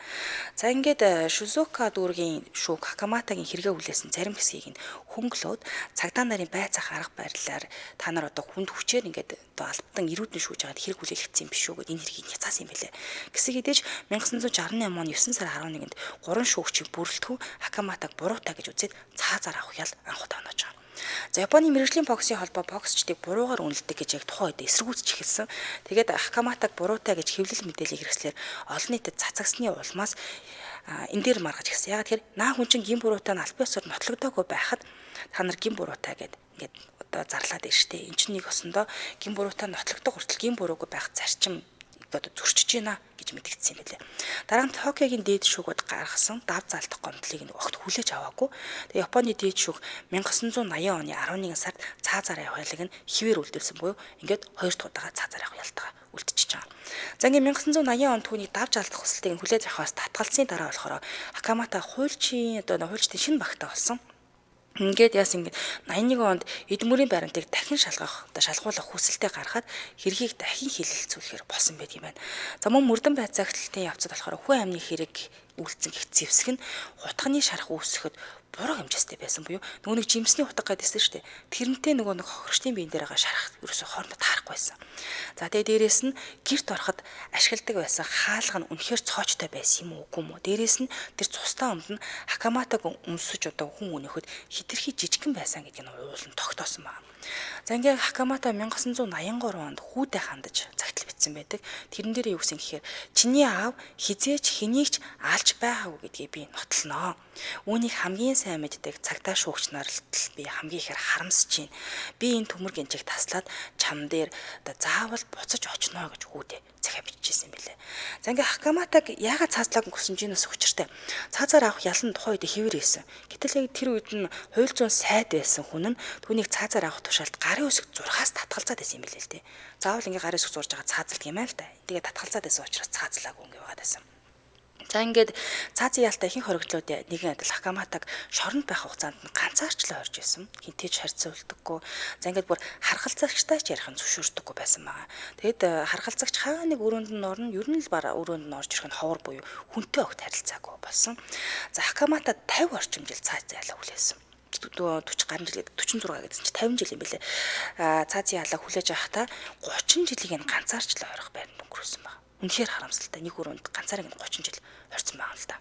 За ингээд Шизуока дүүргийн шүүг Хакаматагийн хэрэгэ хүлээсэн зарим хэсгийг нь хөнгөлөөд цагдаа нарын байцаах арга барилаар та нар одоо хүнд хүчээр ингээд одоо албатан ирүүдэн шүүж байгаад хэрэг хүлээлгдсэн юм биш үү гэд энэ хэргийг няцаасан юм байлээ. Гэсэн хэдиж 1968 он 9 сар 11-нд 3 шүүгчийг бүрэлдэхүүн Хакаматаг буруутай гэж үзээд цаазаар авах ял анхуд оноож байгаа. За Японы мэргэжлийн боксын холбоо боксчдыг буруугаар үнэлдэг гэж яг тухайн үед эсэргүүцэж эхэлсэн. Тэгээд Хакаматаг буруутай гэж хэвлэл мэдээлэл хэрэгслэр олон нийтэд цацагсны улмаас энэ дээр маргаж гисэн. Яг тэгэхээр наа хүн чинь гин буруутай нь аль биесээр нотлогдоогүй байхад та нар гин буруутай гэд ингээд одоо зарлаад байна штэ. Энд чинь нэг осондоо гин буруутай нотлогдох хүртэл гин буруугүй байх зарчим одоо зөрчиж байна гэж мэдгдсэн юм байлээ. Дараа нь Токиогийн дээд шүүгүүд гаргасан дав заалтах гомдлыг нь огт хүлээж аваагүй. Тэгээ Японы дээд шүүг 1980 оны 11 сард цаазаар явах ялыг нь хിവэр үлдээсэн буюу ингээд 2 дахь удаага цаазаар явах ялтайгаа үлдчихэж байгаа. За ингээд 1980 онд түүний дав заалтах хүсэлтийг нь хүлээж авахаас татгалзсны дараа болохоор Хакамата хуульчийн одоо хуульчдын шинэ багтаа болсон. Ингээд яасан ингээд 81 онд эдмүрийн баримтыг дахин шалгах, одоо шалгуулах хүсэлтэд гаргахад хэргийг дахин хилэлцүүлэхээр болсон байт юм байна. За мөн мөрдөн байцаагчлалтын явцад болохоор хүн амны хэрэг үйлцэн гэх зэвсэг нь хутганы шарах үүсгэхэд буруу хэмжээстэй байсан буюу нөгөө нэг жимсний хутга гэдсэн шүү дээ. Тэрнтэй нөгөө нэг хохирчдын биен дээр байгаа шарах ерөөсө хоорондоо таарахгүй байсан. За тэгээ дээрэс нь гэрт ороход ашигладаг байсан хаалга нь үнэхээр цоочтой байсан юм уу үгүй юм уу? Дээрэс нь тэр цустай өмд нь Хакаматаг өмсөж одоо хүн өнөхөд хитрхи жижигхэн байсан гэдгийг нь уулан тогтоосон байна. За ингээд Хакамата 1983 онд хүүдээ хандаж загтал бичсэн байдаг. Тэрэн дээр юу гэсэн гэхээр чиний аав хизээч хэнийгч алж байгаагүй гэдгийг би нотлоноо. Үүнийг хамгийн сайн мэддэг цагдаа шүүгч нарт би хамгийн ихээр харамсаж байна. Би энэ төмөр гинжиг таслаад чам дээр одоо заавал буцаж очно гэж хүүдээ захиа бичижсэн юм билээ. За ингээд Хакаматаг яагаад цаазлааг гэсэн чинь бас учиртай. Цаазаар авах ялан тухайн үед хэвэр байсан. Гэтэл яг тэр үед нь хууль зүйн сайд байсан хүн нь түүнийг цаазаар авах тушаалд гарын үсэг зурхаас татгалзаад байсан юм билээ л дээ. Заавал ингээд гарын үсэг зурж байгаа цаазлдаг юм аа л да. Тэгээд татгалзаад байсан учраас цаазлаагүй ингээд байгаад байсан. За ингээд цаазын ялтаа ихэнх хоригдлууд нэгэн адил Хакаматаг шоронд байх хугацаанд нь ганцаарчлаа орж исэн. Хинтээж харьцуулдаггүй. За ингээд бүр харгалзагчтай ч ярих нь зөвшөөрдөггүй байсан байгаа. Тэгэд харгалзагч хаа нэг өрөөнд нь орно, ер нь л бараа өрөөнд нь орж ирэх нь ховор буюу хүнтэй огт харилцаагүй болсон. За Хакамата 50 орчим жил цааз зайлаа хүлээсэн. 40 гаруй жил 46 гэсэн чинь 50 жил юм билээ. Цаазын ялаа хүлээж авахдаа 30 жилийг нь ганцаарчлаа орох байранд өнгөрөөсөн байна. Үнэхээр харамсалтай. Нэг өрөөнд ганцаар ингэ 30 жил хорцсон байгаа л да.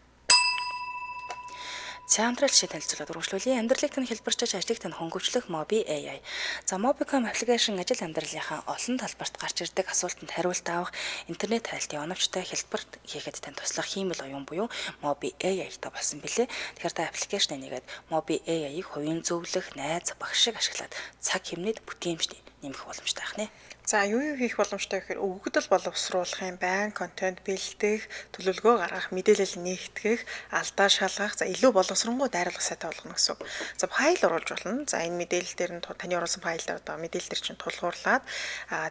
Цаамтрал шиг танилцуулаад үргэлжлүүлээ. Амьдралыг тань хэлбэрчж ажлыг тань хөнгөвчлөх Mobi AI. За Mobicom аппликейшн ажил амьдралынхаа олон талбарт гарч ирдэг асуултанд хариулт авах, интернет хайлтын оновчтой хэлбэрт хийхэд тань туслах хиймэл оюун буюу Mobi AI-тай болсон билээ. Тэгэхээр та аппликейшн нэгээд Mobi AI-ыг хувийн зөвлөх, найз, багш шиг ашиглаад цаг хэмнээд бүтээмж нэмэх боломжтой байх нэ. За юу хийх боломжтой гэхээр өгөгдөл боловсруулахын байн контент бэлдэх, төлөвлөгөө гаргах, мэдээлэл нээгтгэх, алдаа шалгах, за илүү боловсронгуй дайруулах сайтай болгоно гэсэн. За файл оруулж болно. За энэ мэдээлэл дээр нь таны оруулсан файлаар одоо мэдээлэл дээр чинь тулгуурлаад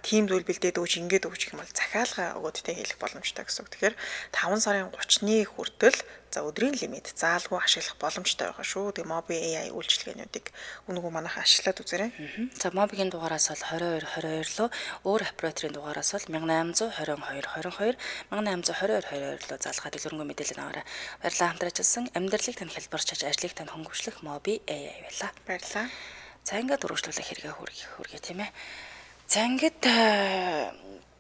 тийм зүйл бэлдээд өгч ингээд өгч гэх юм бол захиалга өгөөдтэй хийх боломжтой гэсэн. Тэгэхээр 5 сарын 30-ны хүртэл за өдрийн лимит заалгүй ашиглах боломжтой байгаа шүү. Тэгээ Mobi AI үйлчилгээнүүдийг үнэгүй манайхан ашиглаад үзээрэй. За Mobi-гийн дугаараас бол 2222 руу, өөр операторын дугаараас бол 1822 22 1822 руу залгаад дэлгэрэнгүй мэдээлэл аваарай. Баярлалаа хамтран ажилласан. Амьдралыг тань хэлбэрчж ажлыг тань хөнгөвчлөх Mobi AI байлаа. Баярлалаа. За ингээд үргэлжлүүлэх хэрэгээ хүргэе тийм ээ. За ингээд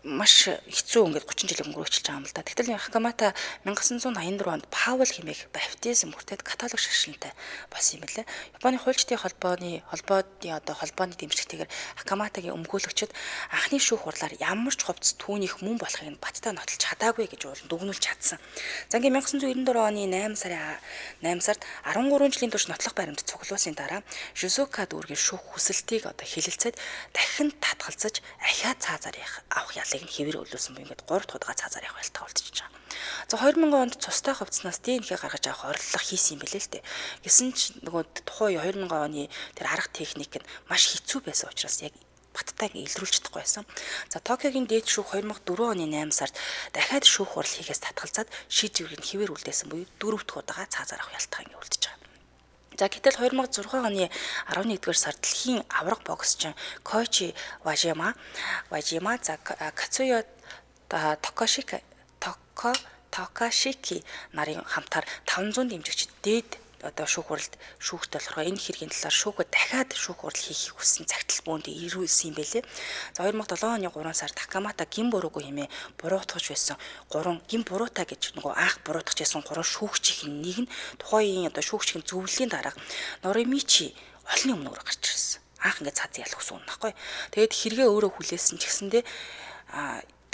маш хэцүү ингээд 30 жил өнгөрөөчилж байгаа юм л да. Тэгтэл Хакамата 1984 онд Паул хэмээх баптизм хүртээд католик шашинтай болсон юм билээ. Японы хуульчдын холбооны дэмжлэгтэйгээр Хакаматагийн өмгөөлөгчд анхны шүүх хурлаар ямар ч хувцас түүнийх мөн болохыг нь баттай нотолж чадаагүй гэж дүгнүүлж чадсан. За ингээд 1994 оны 8 сард 13 жилийн турш нотлох баримт цуглуулсан дараа Жизука дүүргийн шүүх хүсэлтийг хэлэлцээд дахин татгалзаж ахиа цаазаар авах ялыг нь хэвээр өлөөсөн буюу ингээд 3 дахь удаа цаазаар явах ялтаа болчихж байгаа. За 2000 онд цустай хувцснаас ДНХ гаргаж авах оролдлого хийсэн юм билээ л дээ. Гэсэн ч нөгөө тухайн 2000 оны тэр арга техник нь маш хэцүү байсан учраас яг баттайг илрүүлж чадахгүй байсан. За Токиогийн дээд шүүх 2004 оны 8 сард дахиад шүүх хурал хийхээс татгалзаад шийдвэрийг нь хэвээр үлдээсэн буюу 4 дахь удаага цаазаар авах ялтаа ингээд үлдэж байгаа. За гэтэл 2006 оны 11-р сард дэлхийн авраг боксчин Койчи Важима за Кацуя Токашики нарын хамтаар 500 дэмжигчид дээд одоо шүүх хуралд шүүхтэй болохоор энэ хэргийн талаар шүүхэд дахиад шүүх хурал хийхийг хүссэн цагтл бөөнд ирүүлсэн юм байлээ. За 2007 оны 3 сард Хакамата гин буруугүй хэмээн буруутгаж байсан 3 гин буруутай гэж нөгөө анх буруутгаж байсан 3 шүүгчийн нэг нь тухайн одоо шүүгчийн зөвлөлийн дараа Норимичи олонний өмнөөр гарч ирсэн. Анх ингээд цааз ялах гэсэн үг байхгүй. Тэгээд хэрэгээ өөрөө хүлээсэн ч гэсэндээ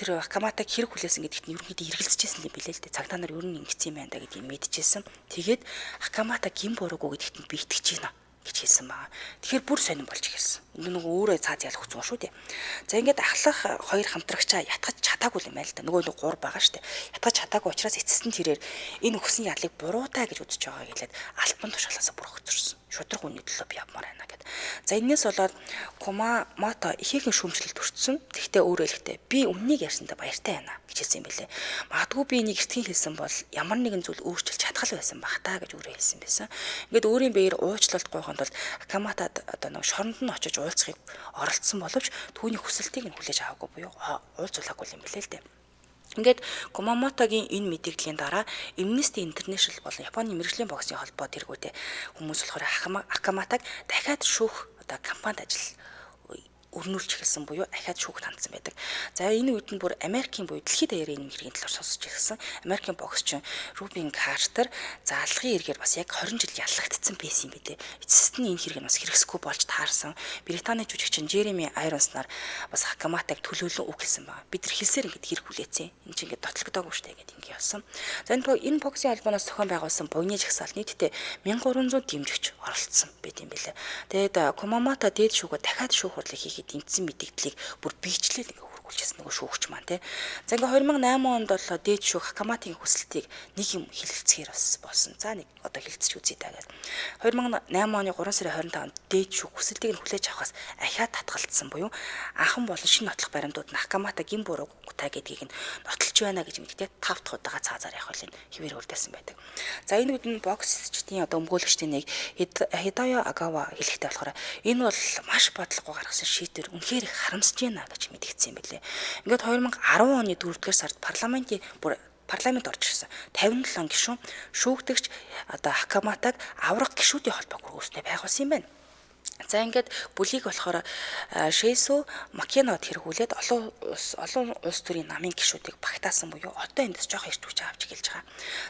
тэр Хакаматаг хэрэг хүлээсэн гэдэгт нь ерөнхийдөө эргэлзэжсэн юм билээ л дээ. Цагдаа нар ер нь ингэсэн юм байна да гэдгийг мэдчихсэн. Тэгээд Хакамата гин буруугүй гэдэгт нь би итгэж байна гэж хэлсэн байгаа. Тэгэхээр бүр сонирн болж ирсэн. Нөгөө өөрөө цааз ялах хүссэн шүү дээ. За ингээд ахлах хоёр хамтрагчаа ятгах чадаагүй юм байл та. Нөгөө 3 байгаа шүү дээ. Ятгах чадаагүй учраас эцэст нь тэрээр энэ өгсөн ялыг буруутай гэж үзэж байгаа гэлээд альбан тушаалаасаа бүр хөцөрсөн. Шудраг үнийн төлөө би явмаар байна гэд. За энэс болоод Кумамото ихээхэн шүүмжлэлд өртсөн. Тэгтээ өөрөө хэлэхдээ би үннийг ярьсандаа баяртай байна гэж хэлсэн юм билээ. Магадгүй би энийг эртхэн хэлсэн бол ямар нэгэн зүйл өөрчилж чадхал байсан бах та гэж өөрөө хэлсэн байсан. Ингээд өөрийн биеэр уучлалт гуйханд бол Хакаматад одоо нэг шоронд нь очиж уулзахыг оролцсон боловч түүний хүсэлтийг нь хүлээж аваагүй буюу уулзуулаагүй юм билээ л дээ. Ингээд Кумамотогийн энэ мэдээллийн дараа Amnesty International болон Японы мэргэжлийн боксийн холбоо тэргүүтээ хүмүүс болохоор Хакаматаг дахиад шүүх одоо кампанид ажил өрнүүлж эхэлсэн буюу ахаад шүүхт хандсан байдаг. За энэ үед нь бүр Америкийн буюу дэлхийд даяар энэ хэргийн талаар сонсож ирсэн. Америкийн боксчин Рубин Картер заалгын эргээр бас яг 20 жил яллагдсан байсан юм билээ. Эцэст нь энэ хэрэг нь бас хэрэгсэхгүй болж таарсан. Британий жүжигчин Жереми Айронс нар бас Хакаматаг төлөөлөн үг хэлсэн байна. Бид нар хэлсээр ингэж хэрэг хүлээсэн. Энэ чинь ингэж дотлогдоогүй штэ гэдэг ингэ явсан. За энэ боксийн албанаас зохион байгуулсан буйны жагсаал нийтдээ 1300 дэмжигч оролцсон байт юм билээ. Тэгээд Кумамото дээд шүүгээ дахиад шүүх хурлыг хийхэд тэмцсэн мэдээллийг бүр биечлээд ингээ хургуулжсэн нөгөө шүүгч маань тий. За ингээ 2008 онд бол дээд шүүх Хакаматын хүсэлтийг нэг юм хэлэлцгээр бас болсон. За нэг одоо хэлэлцэж үзье даа гэдэг. 2008 оны 3 сарын 25-нд дээд шүүх хүсэлтийг нь хүлээж авахаас ахиад татгалцсан буюу анхан болон шинэ нотлох баримтууд нь Хакамата гин буруутай гэдгийг нь нотолж байна гэж мэдээ 5 дахь удаага цаазаар явах хөлийг хэвээр үлдээсэн байдаг. За энэ үед нь боксчдын одоо өмгөөлөгчдийн нэг Хидоё Агава хэлэхдээ болохоор энэ бол маш бодлого гаргасан шийдвэр үнэхээр их харамсаж байна гэж мэдгдсэн юм билээ. Ингээд 2010 оны 4-р сард парламент орж ирсэн. 57 гишүүн шүүгдэгч одоо Хакаматаг авраг гишүүдийн холбоог үүснэ байгуулсан юм байна. За ингээд бүлийг болохоор Шэйсү Макинод хэрэгүүлээд олон улс төрийн намын гишүүдийг багтаасан буюу одоо эндээс жоох ирж хүч авч эхэлж байгаа.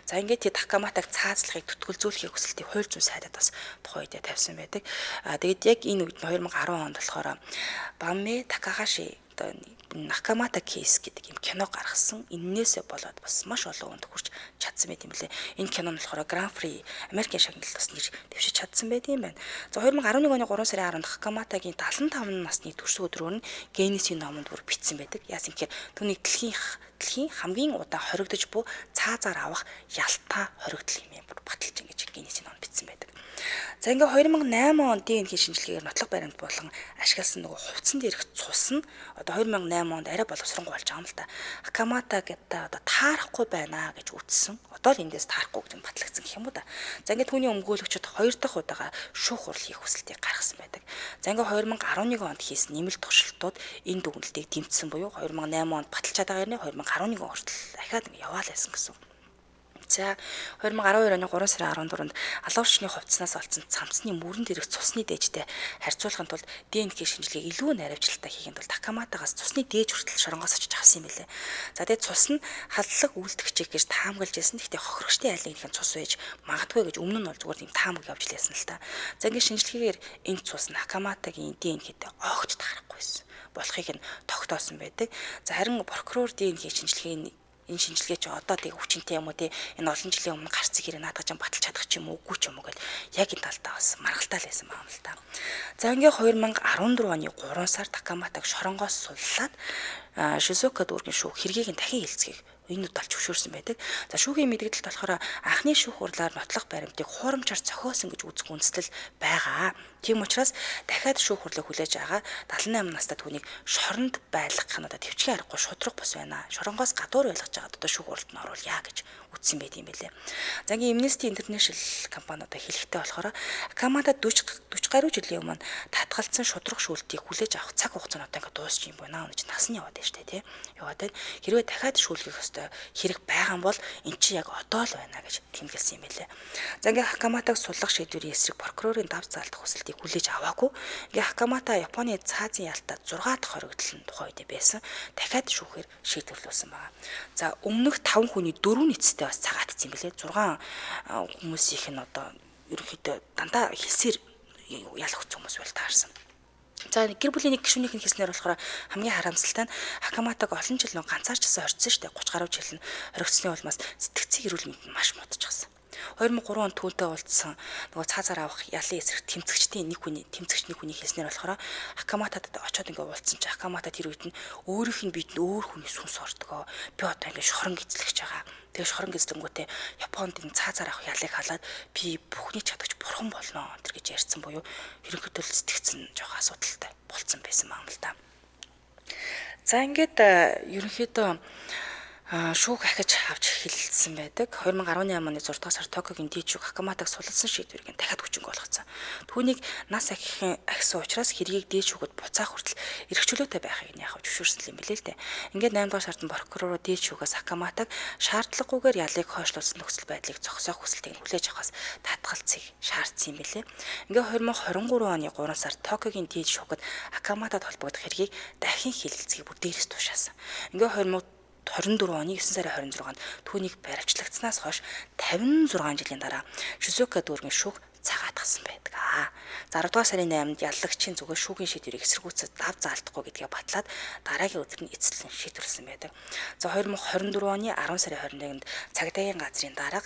За ингээд тэд Хакаматаг цаазлахыг түтгэлзүүлэхийг хүсэлтийг хууль зүйн сайдад бас тухайн үедээ тавьсан байдаг. Тэгээд яг энэ үед 2010 онд болохоор Бамме Такахаши одоо Накамата кейс гэдэг юм кино гаргасан. Иннээсээ болоод бас маш олон хүнд хүрч чадсан байт юм лээ. Энэ кино нь болохоор Grand Prix Америкийн шагналд бас нэр дэвшиж чадсан байт юм байна. За 2011 оны 3 сарын 10-нд Хакаматагийн 75 насны төрсөн өдрөөр нь Геннесийн номонд бүр бичсэн байдаг. Яасан гэхээр түүний дэлхийн хамгийн удаан хоригдож буй цаазаар авах ялтаа хоригдол юм бүр баталж ингэж Геннесийн номонд бичсэн байдаг. За ингээ 2008 онд ДНХ шинжилгээгээр нотлох баримт болон ашигласан нөгөө хувцсан дээрх цус нь одоо 2008 онд арай боловсронгуй болж байгаа юм л та. Хакамата гэдэг одоо таарахгүй байна гэж үтсэн. Одоо л эндээс таарахгүй гэж батлагдсан гэх юм уу да. За ингээ түүний өмгөөлөгчд 2 дахь удаага шүүх хурал хийх хүсэлтийг гаргасан байдаг. За ингээ 2011 онд хийсэн нэмэлт туршилтууд энэ дүгнэлтийг дэмжсэн буюу 2008 онд баталчаад байгаа юм 2011 он хүртэл дахиад ингээ яваалайсан гэсэн. За 2012 оны 3 сарын 14-нд алуурчны хувцснаас олцсон цамцны мөрөн дээрх цусны дээжтэй харьцуулахын тулд ДНХ шинжилгээг илүү найрамдчилтаа хийхэд бол Такаматагаас цусны дээж хүртэл шоронгоос очиж авсан юм билээ. За тэгээд цус нь халдлага үйлдэгчийг гэж таамаглаж байсан. Гэхдээ хохирогчдын айлынхын цус байж магадгүй гэж өмнө нь бол зүгээр тийм таамаг явж лээсэн л та. За ингээд шинжилгээгээр энэ цус нь Такаматагийн ДНХ-тэй огт таарахгүйсэн болохыг нь тогтоосон байдаг. За харин прокурор ДНХ энэ шинжилгээ чи одоо тэг хүчинтэй юм уу те энэ олон жилийн өмнө гарцыг хэрэг наадах юм баталж чадах ч юм уугүй ч юм уу гэд яг энэ талдаа бас маргалтай л байсан байна л та. За ингээ 2014 оны 3 сар Такаматаг шоронгоос суллаад Шизука дүүргийн шүүх хэргийг нь дахин хэлцгийг энэ удаа зөвшөөрсөн байдаг. За шүүхийн мэдээлэлд болохоор анхны шүүх хурлаар нотлох баримтыг хуурамчаар зохиосон гэж үзэх үндэслэл байгаа. Тийм учраас дахиад шүүх хурлыг хүлээж байгаа 78 настай түүнийг шоронд байлгах нь одоо төвчгийн аргагүй шудраг бус байна. Шоронгоос гадуур байлгаж байгаад одоо шүүх хурлд нь оруулъя гэж үтсэн байт юм байлээ. За ингээм Amnesty International компани одоо хэлэхдээ болохоор Камада 40 гаруй жилийн өмнө татгалцсан шудраг шүүлтийг хүлээж авах цаг хугацаа нь одоо ингээд дуусч юм байна. Өнөж нас нь яваад байна шүү дээ, тий. Яваад байна. Хэрвээ дахиад шүүлгэх ёстой хэрэг байгаа бол эн чинь яг одоо л байна гэж тэмдэглэсэн юм байлээ. За ингээ Хакаматаг суллах шийдвэрийн эсрэг прокурорын дав заалдах хүсэлтийг хүлээж аваагүй. Ингээ Хакамата Японы цаазын ялтаа 6 дахь хоригдол нь тухайн үед байсан. Дахиад шүүхээр шийдвэрлүүлсэн байна. За өмнөх 5 хүний 4 нийцтэй бас цагаатсан юм байлээ. 6 хүмүүсийнх нь одоо ерөнхийдөө дандаа хэлсээр ялах хүмүүс байл таарсан. За гэр бүлийн нэг гишүүнийх нь хэлснээр болохоор хамгийн харамсалтай нь Хакаматаг олон жил нөө ганцаарчсан орцсон шүү дээ. 30 гаруй жил нь оргицсны улмаас сэтгцийн эрүүл мэнд нь маш муудчихсан. 2003 онд түүнтэй уулзсан нөгөө цаазаар авах ялын эсрэг тэмцэгчний нэг хүний хэлснээр болохоор Хакаматад очиод ингээ уулзсан чи Хакамата тэр үед нь өөрийнх нь биед нь өөр хүний сүнс ордгоо. Би одоо ингээ шорон эзлэгч байгаа. Тэгээ шорон эзлэнгүүтээ Японд энэ цаазаар авах ялыг халаад би бүхний чадагч бурхан болно тэр гэж ярьсан буюу ерөнхийдөө сэтгцэн жоох асуудалтай болцсон байсан юм л да. За ингээд ерөнхийдөө шүүх ахиж авч эхэлсэн байдаг. 2018 оны 6 дугаар сард Токиогийн дийчүүг Хакаматаг суллсан шийдвэрийг дахиад хүчинг болгоцсон. Түүнийг нас ахисан учраас хэргийг дийчүүгэд буцаах хүртэл эрхчлөөтэй байхыг нь яхав зөвшөөрсөн юм билээ л дээ. Ингээд 8 дугаар сард прокурор дийчүүгээс Хакаматаг шаардлагагүйгээр ялыг хойшлуулсан нөхцөл байдлыг зогсоох хүсэлтийг хүлээж авахаас татгалцыг шаардсан юм билээ. Ингээд 2023 оны 3 сард Токиогийн дийчүүгэд Хакаматад холбогдох хэргийг дахин хэлэлцгийг бүр дээрээс тушаасан. Ингээд 2024 оны 9 сарын 26-нд түүнийг баривчлагдсанаас хойш 56 жилийн дараа Шизука дүүргийн шүүх цагаатгсан байдаг. За 10 дугаар сарын 8-нд яллагчийн зүгээр шүүхийн шийдвэрийг эсэргүүцэж дав заалтахгүй гэдгээ батлаад дараагийн өдөр нь эцэслэн шийдвэрлсэн байдаг. За 2024 оны 10 сарын 21-нд цагдаагийн газрын дарга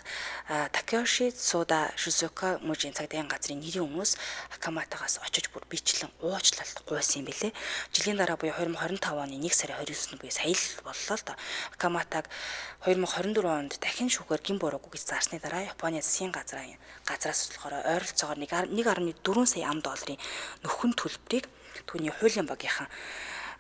Такеши Суда Шизука мужийн цагдаагийн газрын нэрийн өмнөөс Хакаматагаас очиж бүр бичлэн уучлалт гуйсан юм билээ. Жилийн дараа буюу 2025 оны 1 сарын 29-нд буюу сая л боллоо л да. Хакаматаг 2024 онд дахин шүүхээр гин буруугүй гэж заарсны дараа Японы засгийн газраас болохоор ойролцоогоор 1.4 сая $ам нөхөн төлбөрийг түүний хуулийн багийнхан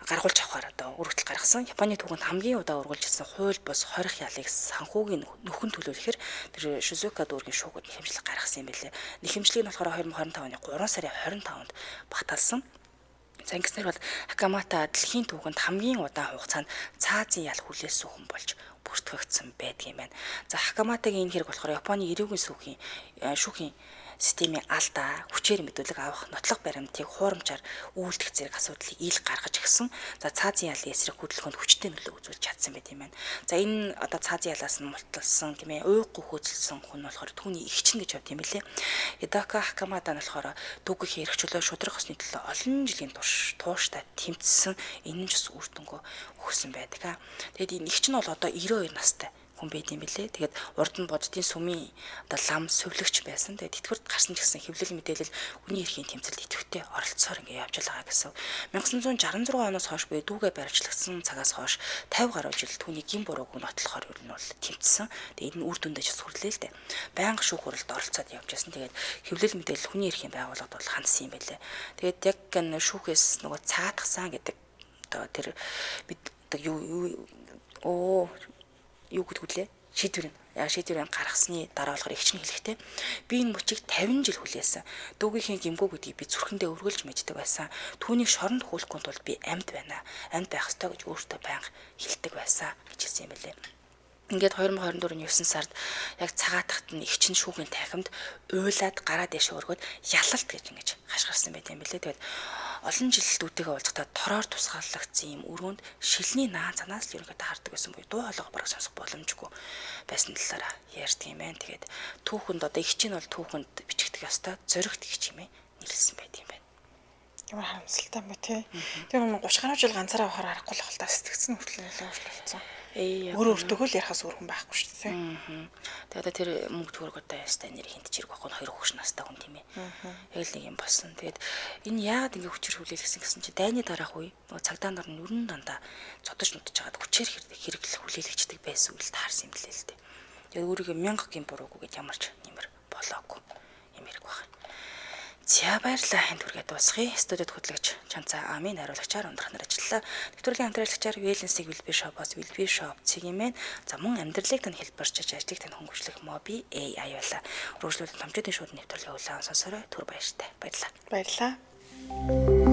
гаргуулж авахаар одоо үргэлж гаргасан. Японы түүхэнд хамгийн удаа үргэлжилсэн хууль бус хорих ялыг санхүүгийн нөхөн төлөвлөхөр тэр Шизука дүүргийн шүүгүүд нэхэмжлэг гаргасан юм билээ. Нэхэмжлэг нь болохоор 2025 оны 3 сарын 25-нд баталсан. За ингэснээр бол Хакамата дэлхийн түүхэнд хамгийн удаан хугацаанд цаазын ял хүлээсэн хүн болж бүртгэгдсэн байдаг юм байна. За Хакаматагийн энэ хэрэг болохоор Японы эрүүгийн шүүхийн системийн алдаа, хүчээр мэдүүлэг авах, нотлох баримтыг хуурамчаар үйлдэх зэрэг асуудлыг ил гаргаж ирсэн. За цаазын ялын эсрэг хөдөлгөөнд хүчтэй нөлөө үзүүлж чадсан байт юм байна. За энэ одоо цаазын ялаас нь мулталсан тийм ээ уйггүй хөөцөлсөн хүн болохоор түүний эгчин гэж явд юм билээ. Хидака Хакамада нь болохоор дүүгийн хэрэгчлөө шудрах усны төлөө олон жилийн турш тууштай тэмцсэн энэ нь ч бас үр дүнгөө өгсөн байдаг. Тэгэд энэ эгч нь бол одоо 92 настай хүн байд юм билээ. Тэгээд урд нь боддын сүмийн одоо лам сувлагч байсан. Тэгээд тэтгэврт гарсан ч гэсэн хэвлэл мэдээлэл үний эрхийн тэмцэлд идэвхтэй оролцсоор ингэ явж байгаа гэсэн. 1966 оноос хойш буюу дүүгээ баривчлагдсан цагаас хойш 50 гаруй жил түүний гин бурууг нь нотлохоор юу нь бол тэмцсэн. Тэгээд энэ үр дүндээ ч сүрлээ л дээ. Байнга шүүх хуралд оролцоод явж байсан. Тэгээд хэвлэл мэдээлэл хүний эрхийн байгууллагад бол хандсан юм байлээ. Тэгээд яг энэ шүүхээс нөгөө цаатгсан гэдэг одоо тэр бид юу гэдэг вүлээ шийдвэрийн гаргасны дараа болохоор эгч нь хэлэхдээ би энэ мөчийг 50 жил хүлээсэн. Дүүгийнхээ гимгүү гэдгийг би зүрхэндээ өргөлж мэддэг байсан. Түүнийг шоронд хүүлэхгүй тулд би амьд байна. Амьд байх ёстой гэж өөртөө байнга хэлдэг байсан гэж хэлсэн юм байлээ. Ингээд 2024-ний 9 сард яг цагаатахт нь эгч нь шүүхийн танхимд уйлаад гараа дэше өргөд ялалт гэж ингэж хашгирсан байт юм билээ. Тэгээд олон жил дүүтэйгээ уулзахдаа тороор тусгаарлагдсан юм өрөөнд шилний наан цанаас л ерөнхийдөө хардаг байсан буюу дуу хоолойгоо бараг сонсох боломжгүй байсан талаараа ярьдаг юм байна. Тэгээд түүхэнд одоо эгч нь бол түүхэнд бичигдэх ёстой зоригт эгч юм нэрлсэн байт юм байна. Ямар харамсалтай юм бэ те. Тэр нэг 30 гаруй жил ганцаараа авахаар аргагүй л хэл та сэтгцэн хүртэл нөлөө өөрчлөлтсөн. Өөртөө л ярихаас өөрхөн байхгүй шүү дээ. Тэгээд одоо тэр мөнгө төгрөг одоо ястай нэр хинт чирэг байхгүй 2 хөгш настай хүн тийм ээ. Яг л нэг юм болсон. Тэгээд энэ яагаад ингэ хүчээр хүлээлгэсэн гэсэн чи дайны дараах үе нөгөө цагдаа нар нь өрн дандаа цодож нутж хагаад хүчээр хэрэглэх хүлээлгчдэг байсан үйл таарсан юм лээ л дээ. Тэгээд өөрийгөө 1000 гин буруугүй гэж ямарч нэмэр болоогүй юм хэрэг байна. За баярлалаа энэ түргээ дуусгая. Студид хөтлөгч Чанцаа Амийн хариулагчаар ундрах нар ажиллалаа. Нэвтрүүлгийн хамтраалагчаар Вэлэнсийг Вэлбир шопоос Вэлбир шоп цэгийн мэн за мөн амьдралыг тань хэлбэрчж ажлыг тань хөнгөвчлөх моби AI байла. Өргөжлөлт хамтдын шууд нэвтрүүлгээ улаан сонсорой. Түр баяртай. Баярлалаа. Баярлалаа.